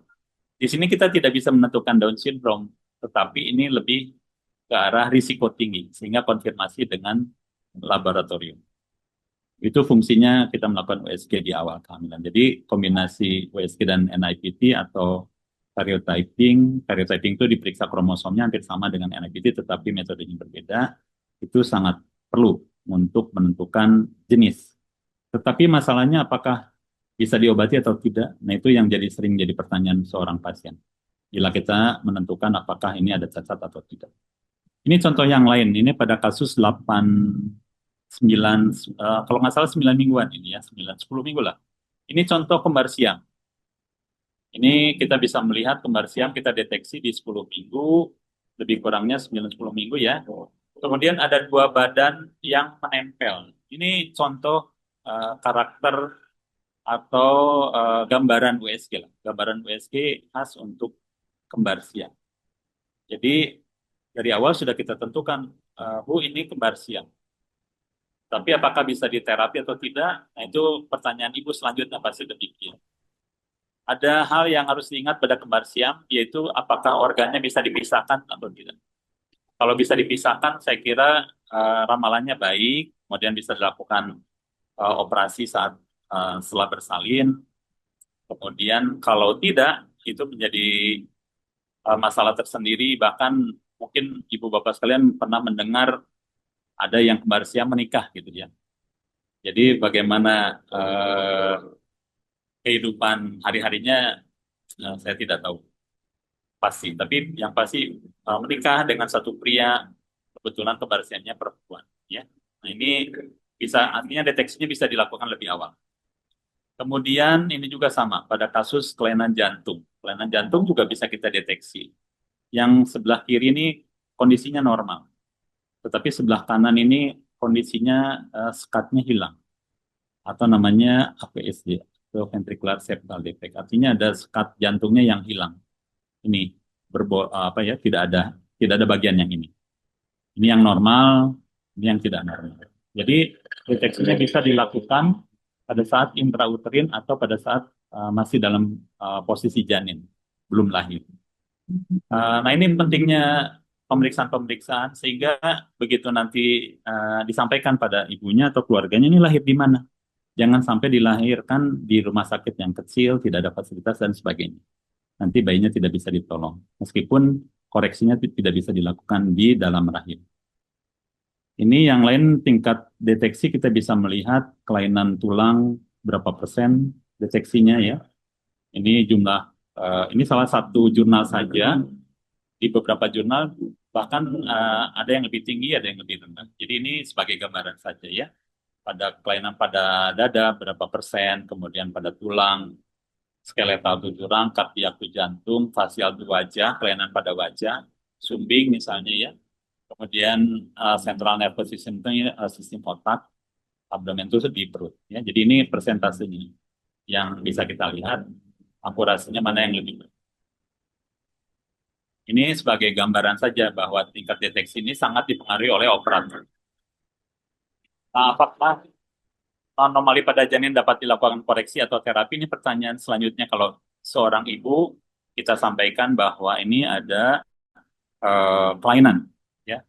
Di sini kita tidak bisa menentukan Down syndrome, tetapi ini lebih ke arah risiko tinggi, sehingga konfirmasi dengan laboratorium. Itu fungsinya kita melakukan USG di awal kehamilan. Jadi kombinasi USG dan NIPT atau karyotyping itu diperiksa kromosomnya hampir sama dengan NIPT, tetapi metodenya berbeda. Itu sangat perlu untuk menentukan jenis. Tetapi masalahnya apakah bisa diobati atau tidak? Nah itu yang sering jadi pertanyaan seorang pasien. Bila kita menentukan apakah ini ada cacat atau tidak. Ini contoh yang lain. Ini pada kasus 9, kalau nggak salah 9 mingguan ini ya, 9-10 minggu lah. Ini contoh kembar siam. Ini kita bisa melihat kembar siam kita deteksi di 10 minggu, lebih kurangnya 9-10 minggu ya. Kemudian ada dua badan yang menempel. Ini contoh karakter atau gambaran USG lah. Gambaran USG khas untuk kembar siam. Jadi dari awal sudah kita tentukan, ini kembar siam. Tapi apakah bisa diterapi atau tidak? Nah itu pertanyaan ibu selanjutnya pasti demikian. Ada hal yang harus diingat pada kembar siam, yaitu apakah organnya bisa dipisahkan atau tidak. Kalau bisa dipisahkan, saya kira ramalannya baik, kemudian bisa dilakukan operasi saat setelah bersalin. Kemudian kalau tidak, itu menjadi masalah tersendiri. Bahkan mungkin ibu bapak sekalian pernah mendengar ada yang kembar siam menikah gitu ya. Jadi bagaimana kehidupan hari-harinya saya tidak tahu pasti. Tapi yang pasti menikah dengan satu pria, kebetulan kembar siamnya perempuan. Ya. Nah ini bisa artinya deteksinya bisa dilakukan lebih awal. Kemudian ini juga sama pada kasus kelainan jantung. Kelainan jantung juga bisa kita deteksi. Yang sebelah kiri ini kondisinya normal, tetapi sebelah kanan ini kondisinya skatnya hilang atau namanya AVSD atau ventricular septal defect. Artinya ada skat jantungnya yang hilang. Ini tidak ada bagian yang ini. Ini yang normal, ini yang tidak normal. Jadi deteksinya bisa dilakukan pada saat intrauterin atau pada saat masih dalam posisi janin, belum lahir. Nah ini pentingnya pemeriksaan-pemeriksaan sehingga begitu nanti disampaikan pada ibunya atau keluarganya ini lahir di mana. Jangan sampai dilahirkan di rumah sakit yang kecil, tidak ada fasilitas dan sebagainya. nanti bayinya tidak bisa ditolong. Meskipun koreksinya tidak bisa dilakukan di dalam rahim. Ini yang lain tingkat deteksi kita bisa melihat kelainan tulang berapa persen deteksinya ya. Ini jumlah ini salah satu jurnal saja. Di beberapa jurnal bahkan ada yang lebih tinggi, ada yang lebih rendah. Jadi ini sebagai gambaran saja ya. Pada kelainan pada dada berapa persen, kemudian pada tulang, skeletal tujuh rangka, kardiak tuh jantung, fasial tuh wajah, kelainan pada wajah, sumbing misalnya ya. Kemudian central nervous system itu sistem otak, abdomen itu di perut ya. Jadi ini persentasenya yang bisa kita lihat akurasinya mana yang lebih baik. Ini sebagai gambaran saja bahwa tingkat deteksi ini sangat dipengaruhi oleh operator. Nah, apakah anomali pada janin dapat dilakukan koreksi atau terapi? Ini pertanyaan selanjutnya kalau seorang ibu kita sampaikan bahwa ini ada kelainan. Ya,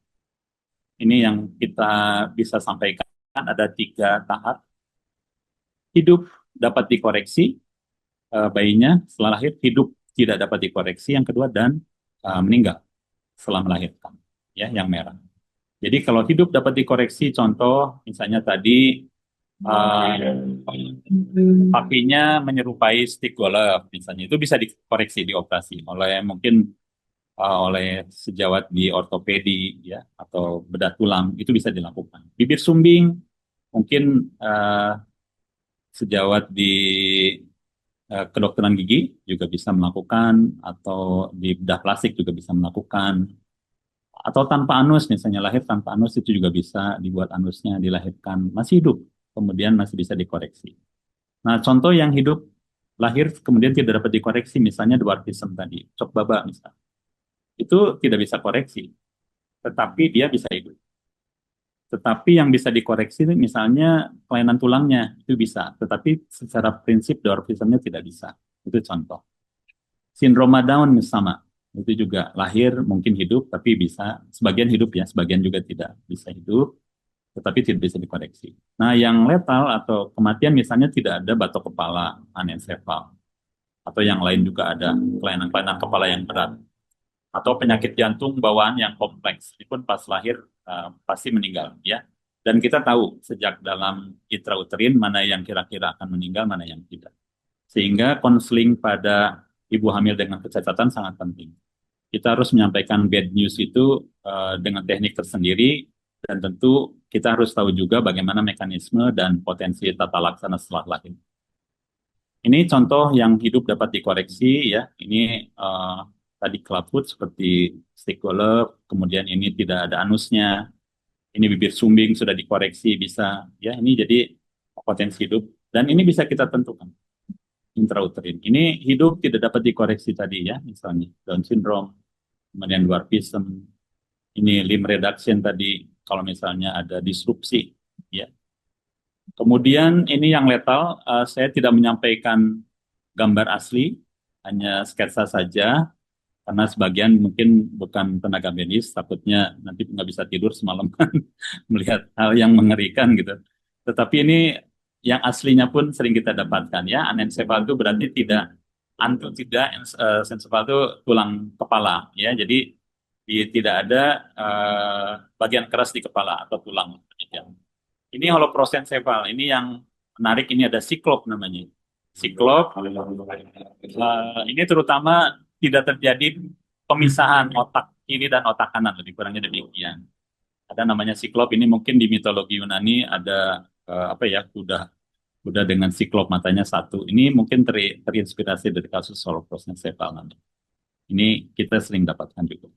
ini yang kita bisa sampaikan ada 3 tahap. Hidup dapat dikoreksi bayinya setelah lahir, hidup tidak dapat dikoreksi yang kedua, dan meninggal setelah melahirkan. Ya, yang merah. Jadi kalau hidup dapat dikoreksi, contoh misalnya tadi papinya menyerupai stick golf, misalnya itu bisa dikoreksi dioperasi oleh mungkin oleh sejawat di ortopedi ya atau bedah tulang itu bisa dilakukan. Bibir sumbing mungkin sejawat di kedokteran gigi juga bisa melakukan atau di bedah plastik juga bisa melakukan atau tanpa anus misalnya lahir tanpa anus itu juga bisa dibuat anusnya dilahirkan masih hidup kemudian masih bisa dikoreksi. Nah contoh yang hidup lahir kemudian tidak dapat dikoreksi misalnya dwarfism tadi, cok baba misalnya itu tidak bisa koreksi tetapi dia bisa hidup. Tetapi yang bisa dikoreksi misalnya kelainan tulangnya itu bisa, tetapi secara prinsip dwarfismnya tidak bisa. Itu contoh. Sindroma Down sama, itu juga lahir mungkin hidup tapi bisa sebagian hidup ya, sebagian juga tidak bisa hidup, tetapi tidak bisa dikoreksi. Nah, yang letal atau kematian misalnya tidak ada batok kepala, anencefal, atau yang lain juga ada kelainan-kelainan kepala yang berat atau penyakit jantung bawaan yang kompleks, itu pun pas lahir pasti meninggal ya. Dan kita tahu sejak dalam intrauterin mana yang kira-kira akan meninggal, mana yang tidak. Sehingga konseling pada ibu hamil dengan kecacatan sangat penting. Kita harus menyampaikan bad news itu dengan teknik tersendiri dan tentu kita harus tahu juga bagaimana mekanisme dan potensi tata laksana setelah lahir. Ini contoh yang hidup dapat dikoreksi ya. Ini tadi clubfoot seperti stick golf, kemudian ini tidak ada anusnya, ini bibir sumbing sudah dikoreksi bisa, ya ini jadi potensi hidup dan ini bisa kita tentukan intrauterin. Ini hidup tidak dapat dikoreksi tadi ya, misalnya Down syndrome, kemudian dwarfism, ini limb reduction tadi kalau misalnya ada disrupsi, ya. Kemudian ini yang letal, saya tidak menyampaikan gambar asli, hanya sketsa saja karena sebagian mungkin bukan tenaga medis, takutnya nanti nggak bisa tidur semalam melihat hal yang mengerikan gitu. Tetapi ini yang aslinya pun sering kita dapatkan ya, anencefal itu berarti tidak tidak sensefal itu tulang kepala ya, jadi tidak ada bagian keras di kepala atau tulang. Ini holoprosencepal, ini yang menarik, ini ada siklop namanya. Siklop, ini terutama tidak terjadi pemisahan otak kiri dan otak kanan, lebih kurangnya demikian. Ada namanya siklop, ini mungkin di mitologi Yunani ada apa ya, kuda dengan siklop matanya satu. Ini mungkin terinspirasi dari kasus holoprosencepal nanti. Ini kita sering dapatkan juga.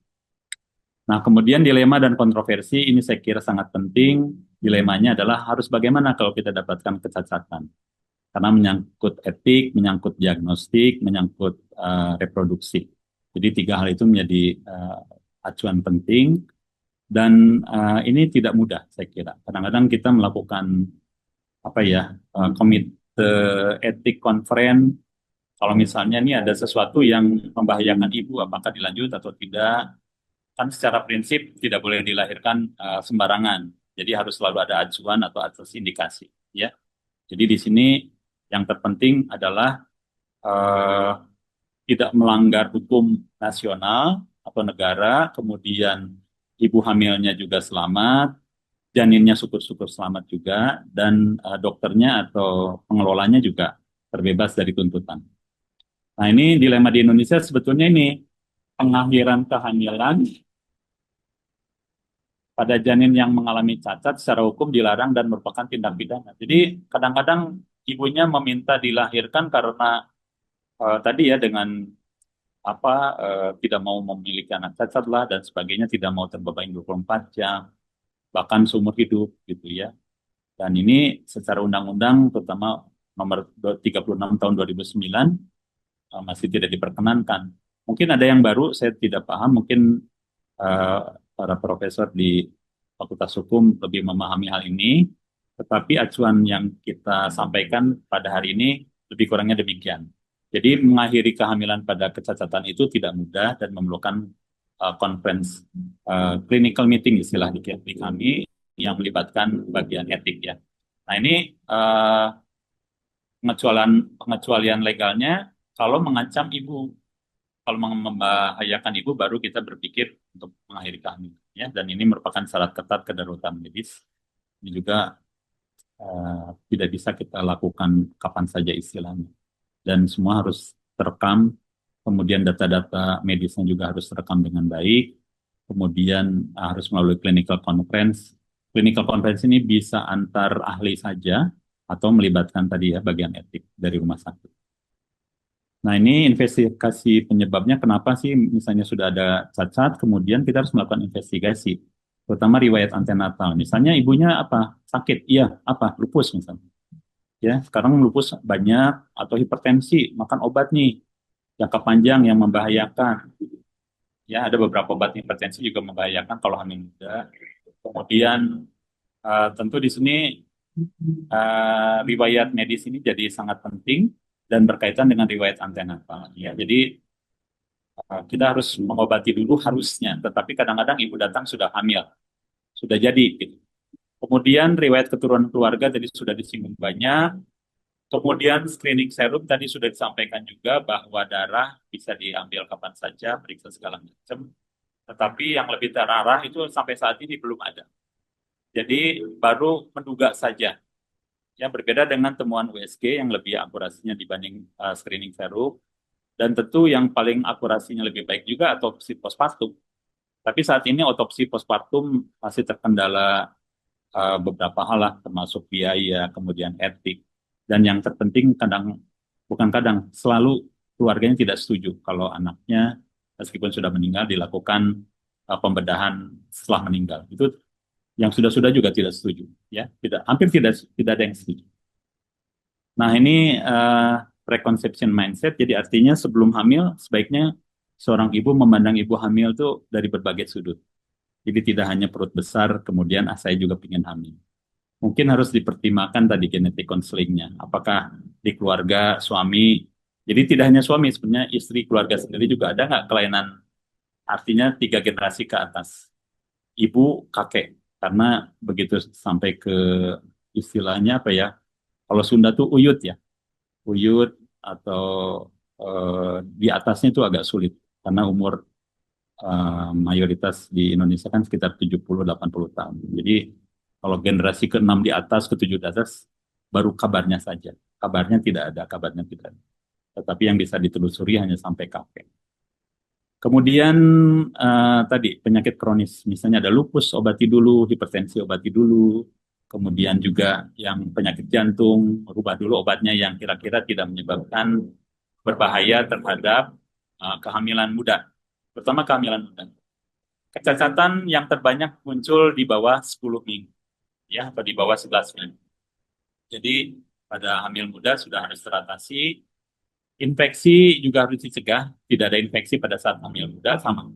Nah, kemudian dilema dan kontroversi ini saya kira sangat penting. Dilemanya adalah harus bagaimana kalau kita dapatkan kecacatan. Karena menyangkut etik, menyangkut diagnostik, menyangkut reproduksi. Jadi 3 hal itu menjadi acuan penting dan ini tidak mudah saya kira. Kadang-kadang kita melakukan apa ya, komite etik conference. Kalau misalnya ini ada sesuatu yang membahayakan ibu, apakah dilanjut atau tidak? Kan secara prinsip tidak boleh dilahirkan sembarangan. Jadi harus selalu ada acuan atau atas indikasi, ya. Jadi di sini yang terpenting adalah tidak melanggar hukum nasional atau negara, kemudian ibu hamilnya juga selamat, janinnya syukur-syukur selamat juga, dan dokternya atau pengelolanya juga terbebas dari tuntutan. Nah, ini dilema di Indonesia sebetulnya ini pengakhiran kehamilan pada janin yang mengalami cacat secara hukum dilarang dan merupakan tindak pidana. Jadi kadang-kadang ibunya meminta dilahirkan karena tadi ya dengan apa tidak mau memiliki anak cacat lah dan sebagainya, tidak mau terbebani 24 jam, bahkan seumur hidup gitu ya. Dan ini secara undang-undang terutama nomor 36 tahun 2009 masih tidak diperkenankan. Mungkin ada yang baru, saya tidak paham, mungkin eh, para profesor di Fakultas Hukum lebih memahami hal ini, tetapi acuan yang kita sampaikan pada hari ini lebih kurangnya demikian. Jadi mengakhiri kehamilan pada kecacatan itu tidak mudah dan memerlukan conference clinical meeting istilah di kami yang melibatkan bagian etik ya. Nah ini pengecualian pengecualian legalnya kalau mengancam ibu, kalau membahayakan ibu baru kita berpikir untuk mengakhiri kehamilan ya, dan ini merupakan syarat ketat kedaruratan medis. Ini juga tidak bisa kita lakukan kapan saja istilahnya, dan semua harus terekam, kemudian data-data medisnya juga harus terekam dengan baik, kemudian harus melalui clinical conference. Clinical conference ini bisa antar ahli saja atau melibatkan tadi ya bagian etik dari rumah sakit. Nah, ini investigasi penyebabnya kenapa sih misalnya sudah ada cacat, kemudian kita harus melakukan investigasi, terutama riwayat antenatal. Misalnya ibunya apa? Sakit, iya, apa? Lupus misalnya. Ya, sekarang lupus banyak atau hipertensi, makan obat nih jangka panjang yang membahayakan. Ya, ada beberapa obat hipertensi juga membahayakan kalau hamil muda. Kemudian tentu di sini riwayat medis ini jadi sangat penting dan berkaitan dengan riwayat antenatal. Ya, jadi kita harus mengobati dulu harusnya, tetapi kadang-kadang ibu datang sudah hamil, sudah jadi gitu. Kemudian riwayat keturunan keluarga tadi sudah disinggung banyak. Kemudian screening serum tadi sudah disampaikan juga bahwa darah bisa diambil kapan saja, periksa segala macam. Tetapi yang lebih terarah itu sampai saat ini belum ada. Jadi baru menduga saja. Ya, berbeda dengan temuan USG yang lebih akurasinya dibanding screening serum. Dan tentu yang paling akurasinya lebih baik juga otopsi postpartum. Tapi saat ini otopsi postpartum masih terkendala beberapa hal lah, termasuk biaya, kemudian etik. Dan yang terpenting bukan kadang, selalu keluarganya tidak setuju kalau anaknya meskipun sudah meninggal dilakukan pembedahan setelah meninggal. Itu yang sudah-sudah juga tidak setuju, ya, hampir tidak ada yang setuju. Nah, ini preconception mindset. Jadi artinya sebelum hamil sebaiknya seorang ibu memandang ibu hamil itu dari berbagai sudut. Jadi tidak hanya perut besar, kemudian saya juga ingin hamil. Mungkin harus dipertimbangkan tadi genetik konselingnya. Apakah di keluarga suami, jadi tidak hanya suami, sebenarnya istri keluarga sendiri juga ada nggak kelainan, artinya 3 generasi ke atas. Ibu, kakek. Karena begitu sampai ke istilahnya apa ya, kalau Sunda tuh uyut ya, uyut atau di atasnya itu agak sulit. Karena umur mayoritas di Indonesia kan sekitar 70-80 tahun. Jadi kalau generasi ke-6 di atas, ke-7 di atas, baru kabarnya saja. Kabarnya tidak ada, kabarnya tidak ada. Tetapi yang bisa ditelusuri hanya sampai kakek. Kemudian tadi penyakit kronis, misalnya ada lupus, obati dulu, hipertensi, obati dulu. Kemudian juga yang penyakit jantung, rubah dulu obatnya yang kira-kira tidak menyebabkan berbahaya terhadap kehamilan muda, terutama kehamilan muda. Kecacatan yang terbanyak muncul di bawah 10 minggu, ya, atau di bawah 11 minggu. Jadi pada hamil muda sudah harus teratasi. Infeksi juga harus dicegah. Tidak ada infeksi pada saat hamil muda sama.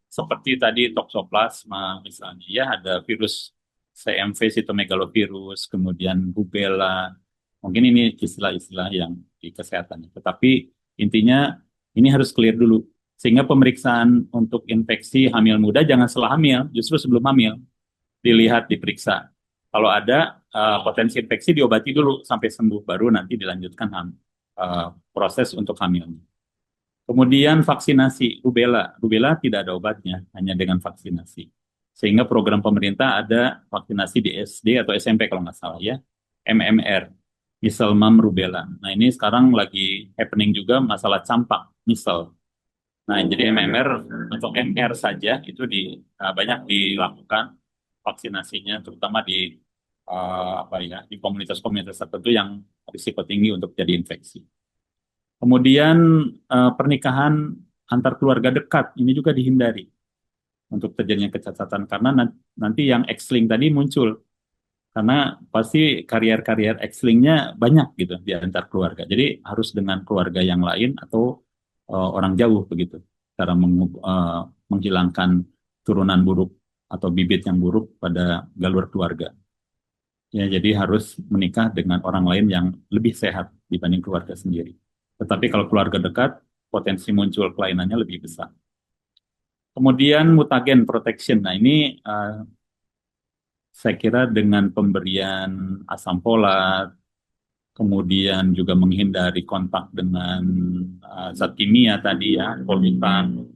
Seperti tadi toxoplasma misalnya, ya ada virus CMV, cytomegalovirus, kemudian rubella. Mungkin ini istilah-istilah yang di kesehatan. Tetapi intinya ini harus clear dulu. Sehingga pemeriksaan untuk infeksi hamil muda jangan setelah hamil, justru sebelum hamil. Dilihat, diperiksa. Kalau ada potensi infeksi diobati dulu sampai sembuh, baru nanti dilanjutkan proses untuk hamilnya. Kemudian vaksinasi rubella. Rubella tidak ada obatnya, hanya dengan vaksinasi. Sehingga program pemerintah ada vaksinasi di SD atau SMP kalau nggak salah ya, MMR, Measles, Mumps, Rubella. Nah ini sekarang lagi happening juga masalah campak, measles. Nah jadi MMR untuk MR saja itu banyak dilakukan vaksinasinya, terutama di apa ya, di komunitas-komunitas tertentu yang risiko tinggi untuk jadi infeksi. Kemudian pernikahan antar keluarga dekat ini juga dihindari untuk terjadinya kecacatan karena nanti yang X-link tadi muncul karena pasti karier-karier X-linknya banyak gitu di antar keluarga. Jadi harus dengan keluarga yang lain atau orang jauh begitu cara menghilangkan turunan buruk atau bibit yang buruk pada galur keluarga. Ya, jadi harus menikah dengan orang lain yang lebih sehat dibanding keluarga sendiri. Tetapi kalau keluarga dekat, potensi muncul kelainannya lebih besar. Kemudian mutagen protection. Nah ini saya kira dengan pemberian asam folat, kemudian juga menghindari kontak dengan zat kimia tadi ya, polutan,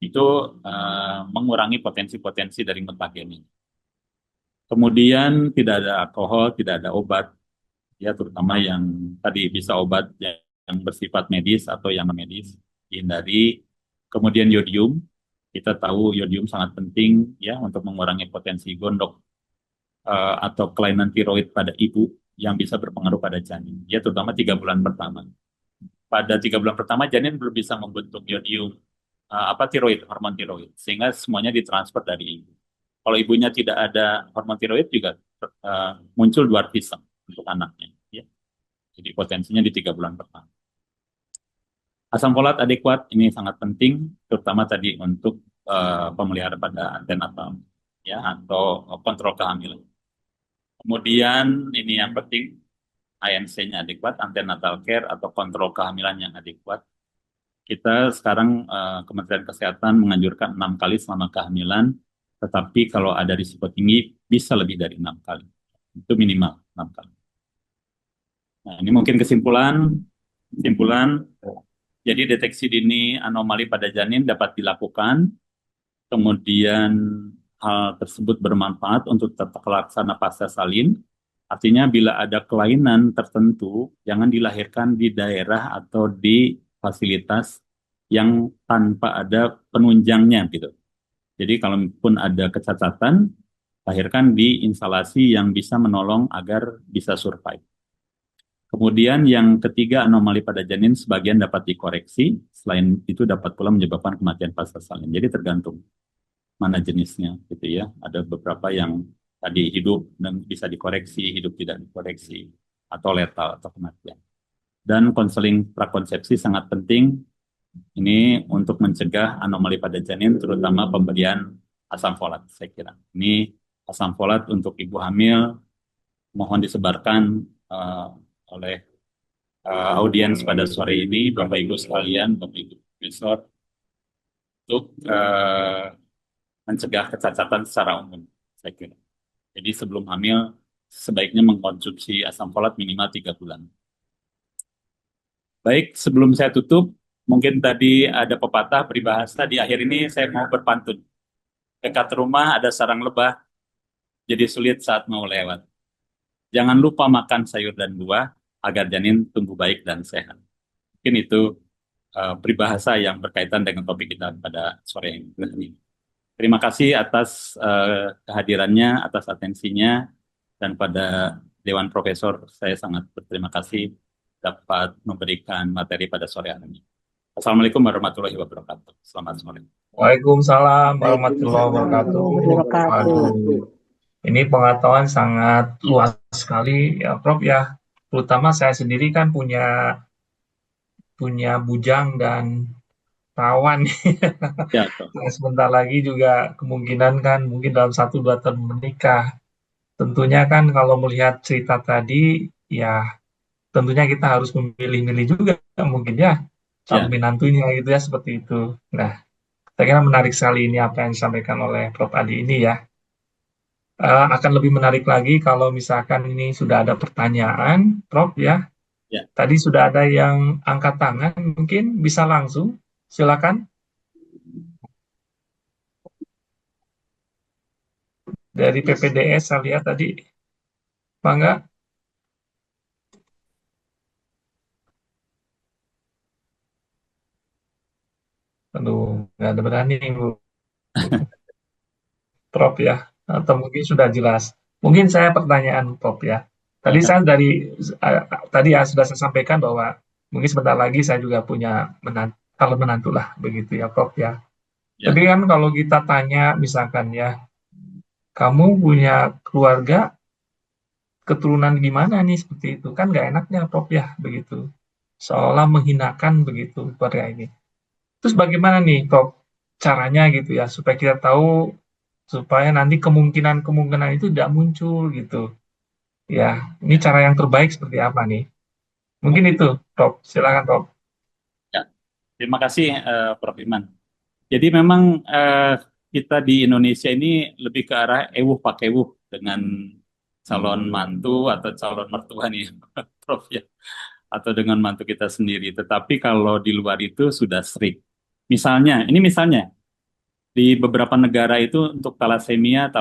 itu mengurangi potensi-potensi dari mutagen ini. Kemudian tidak ada alkohol, tidak ada obat, ya terutama yang tadi bisa obat yang bersifat medis atau yang non medis dihindari. Kemudian yodium, kita tahu yodium sangat penting ya untuk mengurangi potensi gondok atau kelainan tiroid pada ibu yang bisa berpengaruh pada janin, ya terutama 3 bulan pertama. Pada 3 bulan pertama janin belum bisa membentuk yodium tiroid, hormon tiroid, sehingga semuanya ditransfer dari ibu. Kalau ibunya tidak ada hormon tiroid juga muncul dwarfisme untuk anaknya. Ya. Jadi potensinya di 3 bulan pertama. Asam folat adekuat ini sangat penting, terutama tadi untuk pemeliharaan pada antenatal ya atau kontrol kehamilan. Kemudian ini yang penting ANC-nya adekuat, antenatal care atau kontrol kehamilan yang adekuat. Kita sekarang Kementerian Kesehatan menganjurkan 6 kali selama kehamilan, tetapi kalau ada risiko tinggi bisa lebih dari 6 kali. Itu minimal 6 kali. Nah, ini mungkin kesimpulan. Jadi deteksi dini anomali pada janin dapat dilakukan, kemudian hal tersebut bermanfaat untuk tetap terlaksana pasca salin. Artinya bila ada kelainan tertentu, jangan dilahirkan di daerah atau di fasilitas yang tanpa ada penunjangnya gitu. Jadi kalaupun ada kecacatan, lahirkan di instalasi yang bisa menolong agar bisa survive. Kemudian yang ketiga, anomali pada janin sebagian dapat dikoreksi, selain itu dapat pula menyebabkan kematian pasca salin. Jadi tergantung mana jenisnya gitu ya. Ada beberapa yang tadi hidup dan bisa dikoreksi, hidup tidak dikoreksi, atau letal atau kematian. Dan konseling prakonsepsi sangat penting ini untuk mencegah anomali pada janin, terutama pemberian asam folat, saya kira. Ini asam folat untuk ibu hamil, mohon disebarkan oleh audiens pada sore ini, Bapak Ibu sekalian, Bapak Ibu Profesor, untuk mencegah kecacatan secara umum, saya kira. Jadi sebelum hamil, sebaiknya mengkonsumsi asam folat minimal 3 bulan. Baik, sebelum saya tutup, mungkin tadi ada pepatah peribahasa, di akhir ini saya mau berpantun. Dekat rumah ada sarang lebah, jadi sulit saat mau lewat. Jangan lupa makan sayur dan buah, agar janin tumbuh baik dan sehat. Mungkin itu peribahasa yang berkaitan dengan topik kita pada sore ini. Terima kasih atas kehadirannya, atas atensinya, dan pada Dewan Profesor, saya sangat berterima kasih dapat memberikan materi pada sore hari ini. Assalamualaikum warahmatullahi wabarakatuh. Selamat sore. Waalaikumsalam warahmatullahi wabarakatuh. Waduh, ini pengetahuan sangat luas sekali ya, Prof ya. Terutama saya sendiri kan punya bujang dan perawan. Ya, Prof. Nah, sebentar lagi juga kemungkinan kan mungkin dalam 1-2 tahun menikah. Tentunya kan kalau melihat cerita tadi, ya tentunya kita harus memilih-milih juga mungkin ya calon Ya, menantunya gitu ya seperti itu. Nah, saya kira menarik sekali ini apa yang disampaikan oleh Prof Adi ini ya. Akan lebih menarik lagi kalau misalkan ini sudah ada pertanyaan, Prof ya. ya. Tadi sudah ada yang angkat tangan, mungkin bisa langsung. Silakan dari PPDS saya lihat tadi, Bangga. Aduh, nggak ada berani, Bu. Prof ya, atau mungkin sudah jelas. Mungkin saya pertanyaan Prof ya. Tadi Silakan. saya tadi ya sudah saya sampaikan bahwa mungkin sebentar lagi saya juga punya menantu, kalau menantu lah begitu ya Prof ya. Tapi Ya, kan kalau kita tanya misalkan ya, kamu punya keluarga keturunan gimana nih seperti itu kan nggak enaknya Prof ya begitu. Seolah menghinakan begitu keluarga ini. Terus bagaimana nih Prof caranya gitu ya supaya kita tahu supaya nanti kemungkinan-kemungkinan itu tidak muncul gitu. Ya, ini ya, cara yang terbaik seperti apa nih? Mungkin itu, Prof. Silakan, Prof. ya. Terima kasih, Prof. Iman. Jadi memang kita di Indonesia ini lebih ke arah ewuh pakai ewuh dengan calon mantu atau calon mertua nih, Prof ya, atau dengan mantu kita sendiri. Tetapi kalau di luar itu sudah strict. Misalnya, ini misalnya di beberapa negara itu untuk thalassemia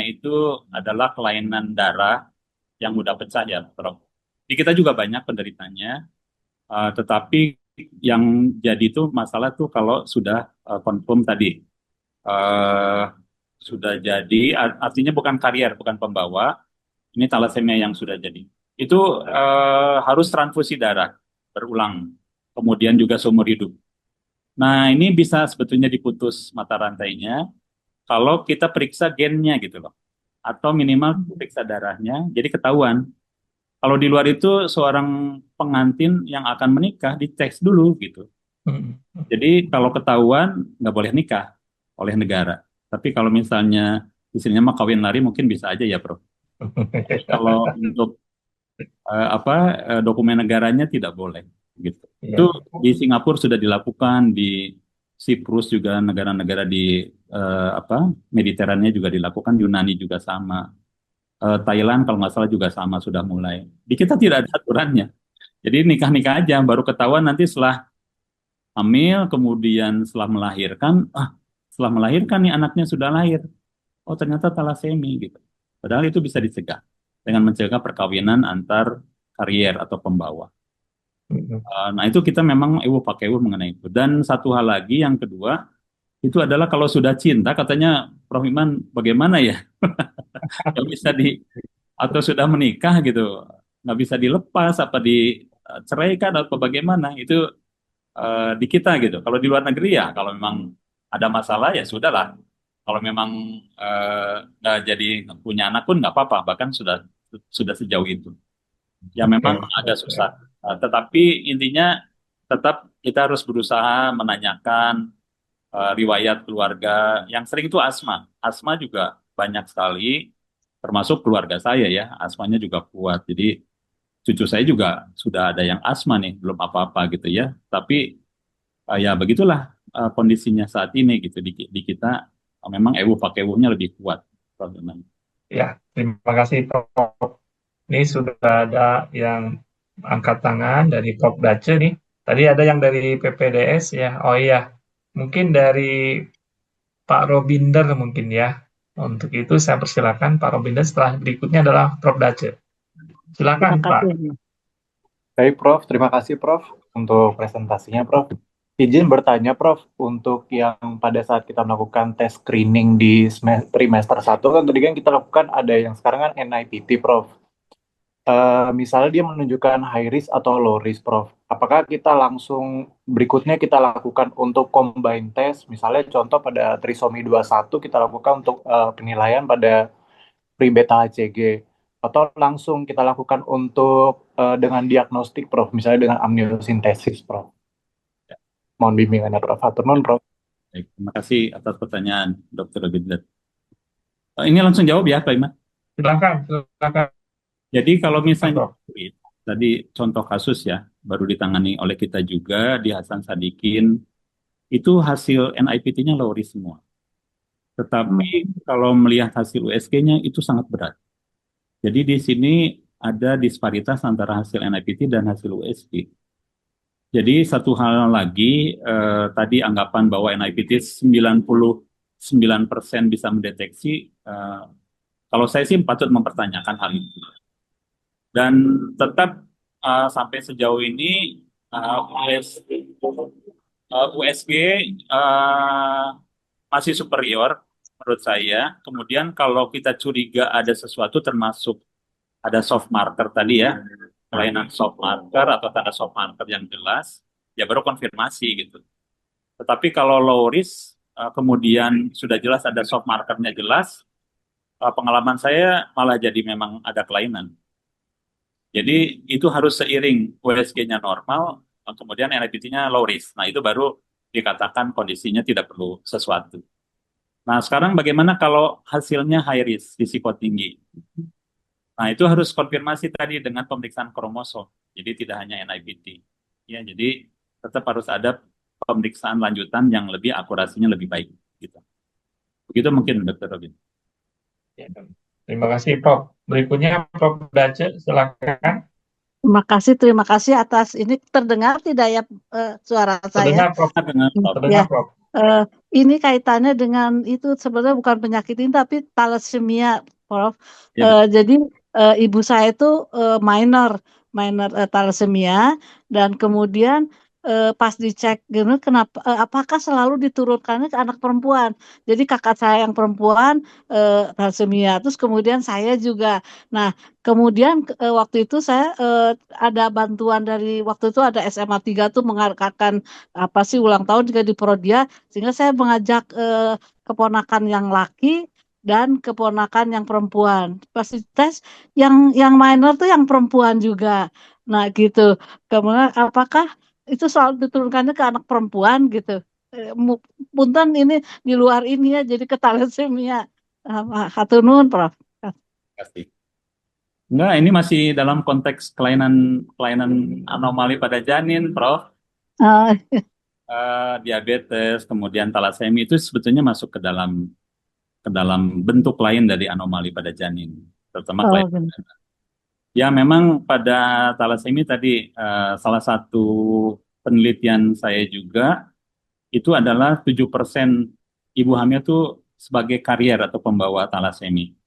itu adalah kelainan darah yang mudah pecah ya, Prof. Di kita juga banyak penderitanya, tetapi yang jadi itu masalah tuh kalau sudah confirm tadi eh, sudah jadi, artinya bukan karier, bukan pembawa, ini thalassemia yang sudah jadi. Itu harus transfusi darah berulang, kemudian juga seumur hidup. Nah, ini bisa sebetulnya diputus mata rantainya kalau kita periksa gennya gitu loh, atau minimal periksa darahnya, jadi ketahuan. Kalau di luar itu seorang pengantin yang akan menikah dites dulu gitu. Hmm. Jadi kalau ketahuan nggak boleh nikah oleh negara. Tapi kalau misalnya istrinya mah kawin lari mungkin bisa aja ya, Bro. Tapi kalau untuk apa dokumen negaranya tidak boleh gitu. Itu Iya. di Singapura sudah dilakukan, di Siprus juga negara-negara di apa Mediterania juga dilakukan, Yunani juga sama. Thailand kalau nggak salah juga sama sudah mulai. Di kita tidak ada aturannya. Jadi nikah-nikah aja baru ketahuan nanti setelah hamil, kemudian setelah melahirkan nih anaknya sudah lahir. Oh ternyata talasemi gitu. Padahal itu bisa dicegah dengan mencegah perkawinan antar karier atau pembawa. Hmm. Nah itu kita memang pakai mengenai itu. Dan satu hal lagi yang kedua itu adalah kalau sudah cinta katanya Prof Iman bagaimana ya? Nggak bisa di atau sudah menikah gitu nggak bisa dilepas apa diceraikan atau bagaimana itu di kita gitu. Kalau di luar negeri ya, kalau memang ada masalah ya sudahlah. Kalau memang nggak jadi punya anak pun nggak apa-apa, bahkan sudah sejauh itu. Ya Oke, memang agak oke. susah. Tetapi intinya tetap kita harus berusaha menanyakan riwayat keluarga. Yang sering itu asma. Asma juga banyak sekali, termasuk keluarga saya ya. Asmanya juga kuat. Jadi cucu saya juga sudah ada yang asma nih, belum apa-apa gitu ya. Tapi ya begitulah kondisinya saat ini gitu di kita memang pakai ewunya lebih kuat problemnya. Ya, terima kasih, Prof. Ini sudah ada yang angkat tangan dari Prof. Dace nih. Tadi ada yang dari PPDS ya. Oh iya, mungkin dari Pak Robinder mungkin ya. Untuk itu saya persilakan Pak Robinder. Setelah berikutnya adalah Prof. Dace. Silakan, Terima Pak. kasih. Baik, Prof. Terima kasih, Prof, untuk presentasinya, Prof. Izin bertanya, Prof, untuk yang pada saat kita melakukan tes screening di trimester 1, kan tadi kan kita lakukan ada yang sekarang kan NIPT, Prof. Misalnya dia menunjukkan high risk atau low risk, Prof. Apakah kita langsung berikutnya kita lakukan untuk combine test, misalnya contoh pada trisomi 21 kita lakukan untuk penilaian pada pre-beta HCG atau langsung kita lakukan untuk dengan diagnostik Prof, misalnya dengan amniosintesis Prof. Mohon bimbingannya Prof. Atur nuhun, Prof. Baik, terima kasih atas pertanyaan Dr. Bidlet. Ini langsung jawab ya Pak Iman. Silakan, silakan, Jadi kalau misalnya Prof. tadi contoh kasus ya baru ditangani oleh kita juga di Hasan Sadikin itu hasil NIPT-nya low risk semua. Tetapi kalau melihat hasil USG-nya itu sangat berat. Jadi di sini ada disparitas antara hasil NIPT dan hasil USG. Jadi satu hal lagi, tadi anggapan bahwa NIPT 99% bisa mendeteksi, kalau saya sih patut mempertanyakan hal itu. Dan tetap sampai sejauh ini USG masih superior menurut saya. Kemudian kalau kita curiga ada sesuatu termasuk ada soft marker tadi ya, kelainan soft marker atau tanda soft marker yang jelas, ya baru konfirmasi gitu. Tetapi kalau low risk, kemudian sudah jelas ada soft markernya jelas, pengalaman saya malah jadi memang ada kelainan. Jadi itu harus seiring USG-nya normal, kemudian NIPT-nya low risk. Nah itu baru dikatakan kondisinya tidak perlu sesuatu. Nah sekarang bagaimana kalau hasilnya high risk, risiko tinggi? Nah itu harus konfirmasi tadi dengan pemeriksaan kromosom. Jadi tidak hanya NIPT. Ya, jadi tetap harus ada pemeriksaan lanjutan yang lebih akurasinya lebih baik. Gitu. Begitu mungkin Dr. Robin. Ya, terima kasih, Prof. Berikutnya, Prof. Dace, silakan. Terima kasih atas ini. Terdengar tidak ya suara saya? Terdengar, Prof. Dengan Prof. Terdengar, Ya. Prof. Ini kaitannya dengan itu sebenarnya bukan penyakit ini tapi thalassemia, Prof. Ya, Jadi ibu saya itu minor thalassemia dan kemudian pas dicek gitu kenapa apakah selalu diturunkannya ke anak perempuan. Jadi kakak saya yang perempuan thalassemia terus kemudian saya juga. Nah, kemudian waktu itu saya ada bantuan dari waktu itu ada SMA 3 tuh mengadakan apa sih ulang tahun juga di Prodia sehingga saya mengajak keponakan yang laki dan keponakan yang perempuan. Pasti tes yang minor tuh yang perempuan juga. Nah, gitu. Kemudian apakah itu selalu diturunkannya ke anak perempuan gitu? Punten ini di luar ini ya jadi ke thalassemia. Hatur nuhun, Prof. pasti. Enggak, ini masih dalam konteks kelainan anomali pada janin, Prof. Uh, Diabetes, kemudian talasemi itu sebetulnya masuk ke dalam bentuk lain dari anomali pada janin, terutama kelainan. Ya, memang pada talasemi tadi salah satu penelitian saya juga itu adalah 7% ibu hamil itu sebagai karier atau pembawa talasemi.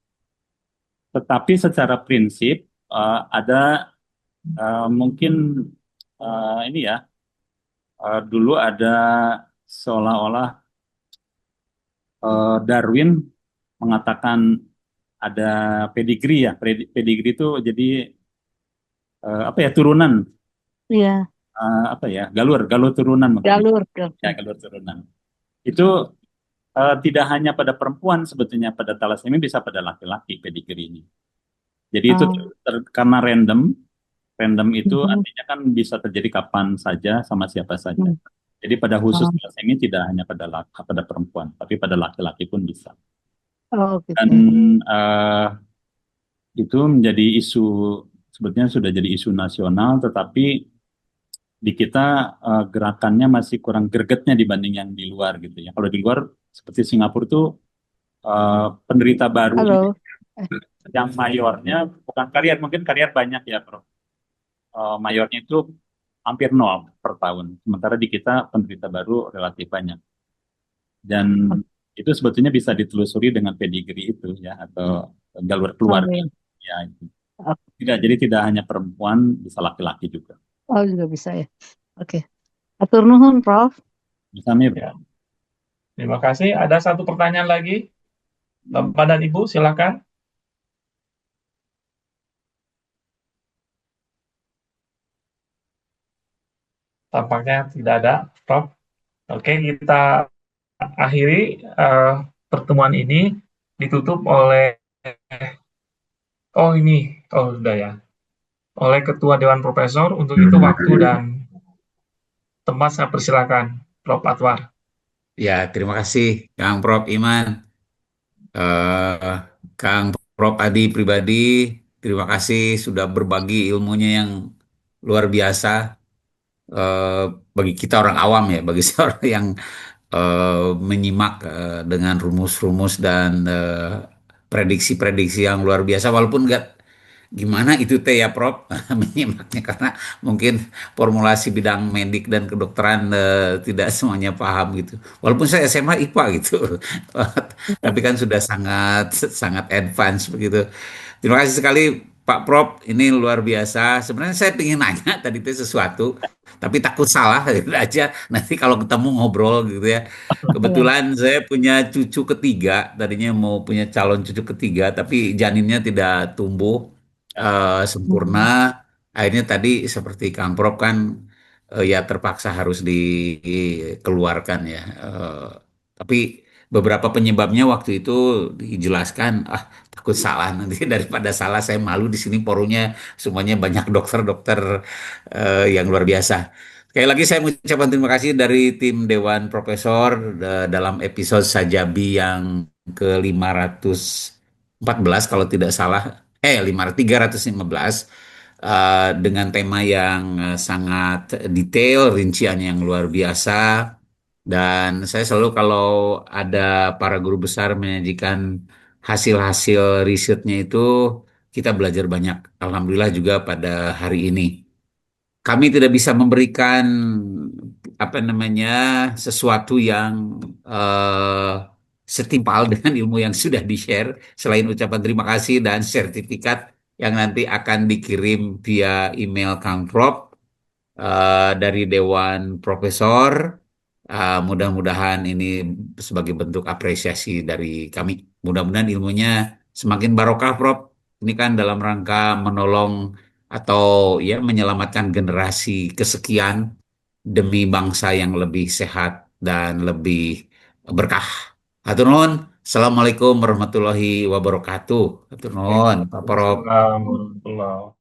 Tetapi secara prinsip ada mungkin ini ya dulu ada seolah-olah Darwin mengatakan ada pedigree ya, pedigree itu jadi apa ya turunan, Iya, apa ya galur turunan mungkin. galur. Ya galur turunan. Itu tidak hanya pada perempuan sebetulnya pada thalassemia bisa pada laki-laki pedigree ini. Jadi itu karena random itu artinya kan bisa terjadi kapan saja sama siapa saja. Jadi pada khusus thalassemia tidak hanya pada perempuan, tapi pada laki-laki pun bisa. Gitu. Dan itu menjadi isu sebetulnya sudah jadi isu nasional, tetapi di kita gerakannya masih kurang gregetnya dibanding yang di luar gitu ya. Kalau di luar seperti Singapura itu penderita baru yang mayornya bukan karier, mungkin karier banyak ya, Prof. Mayornya itu hampir 0 per tahun. Sementara di kita penderita baru relatif banyak. Dan itu sebetulnya bisa ditelusuri dengan pedigree itu ya atau jalur keluarga. Ya, itu. Jadi tidak hanya perempuan, bisa laki-laki juga. Oh, juga bisa ya. Oke. Atur nuhun, Prof. Bisa nih, ya. Terima kasih. Ada satu pertanyaan lagi. Bapak dan Ibu, silakan. Tampaknya tidak ada, Prof. Oke, kita akhiri pertemuan ini ditutup oleh sudah ya. Oleh Ketua Dewan Profesor. Untuk itu waktu dan tempat saya persilakan, Prof. Atwar. Ya, terima kasih Kang Prof. Iman, Kang Prof. Adi pribadi, terima kasih sudah berbagi ilmunya yang luar biasa bagi kita orang awam ya, bagi seorang yang menyimak dengan rumus-rumus dan prediksi-prediksi yang luar biasa, walaupun gimana itu teh ya Prof menyimaknya karena mungkin formulasi bidang medik dan kedokteran tidak semuanya paham gitu. Walaupun saya SMA IPA gitu. Tapi kan sudah sangat sangat advance begitu. Terima kasih sekali Pak Prof, ini luar biasa. Sebenarnya saya ingin nanya tadi itu sesuatu, tapi takut salah gitu aja. Nanti kalau ketemu ngobrol gitu ya. Ya. Kebetulan saya punya cucu ketiga, tadinya mau punya calon cucu ketiga, tapi janinnya tidak tumbuh sempurna. Hmm. Akhirnya tadi seperti Kang Prof kan ya terpaksa harus dikeluarkan ya. Tapi beberapa penyebabnya waktu itu dijelaskan, takut salah nanti daripada salah saya malu di sini forunya semuanya banyak dokter-dokter yang luar biasa. Sekali lagi saya mengucapkan terima kasih dari tim Dewan Profesor dalam episode Sajabi yang ke 514 kalau tidak salah, 315 dengan tema yang sangat detail, rincian yang luar biasa. Dan saya selalu kalau ada para guru besar menyajikan hasil-hasil risetnya itu, kita belajar banyak. Alhamdulillah juga pada hari ini. Kami tidak bisa memberikan apa namanya sesuatu yang eh, setimpal dengan ilmu yang sudah di-share selain ucapan terima kasih dan sertifikat yang nanti akan dikirim via email Kang Prop dari Dewan Profesor. Mudah-mudahan ini sebagai bentuk apresiasi dari kami. Mudah-mudahan ilmunya semakin barokah, Prof. Ini kan dalam rangka menolong atau ya menyelamatkan generasi kesekian demi bangsa yang lebih sehat dan lebih berkah. Hatur nuhun. Assalamualaikum warahmatullahi wabarakatuh. Hatur nuhun, Pak Prof. Waalaikumsalam warahmatullahi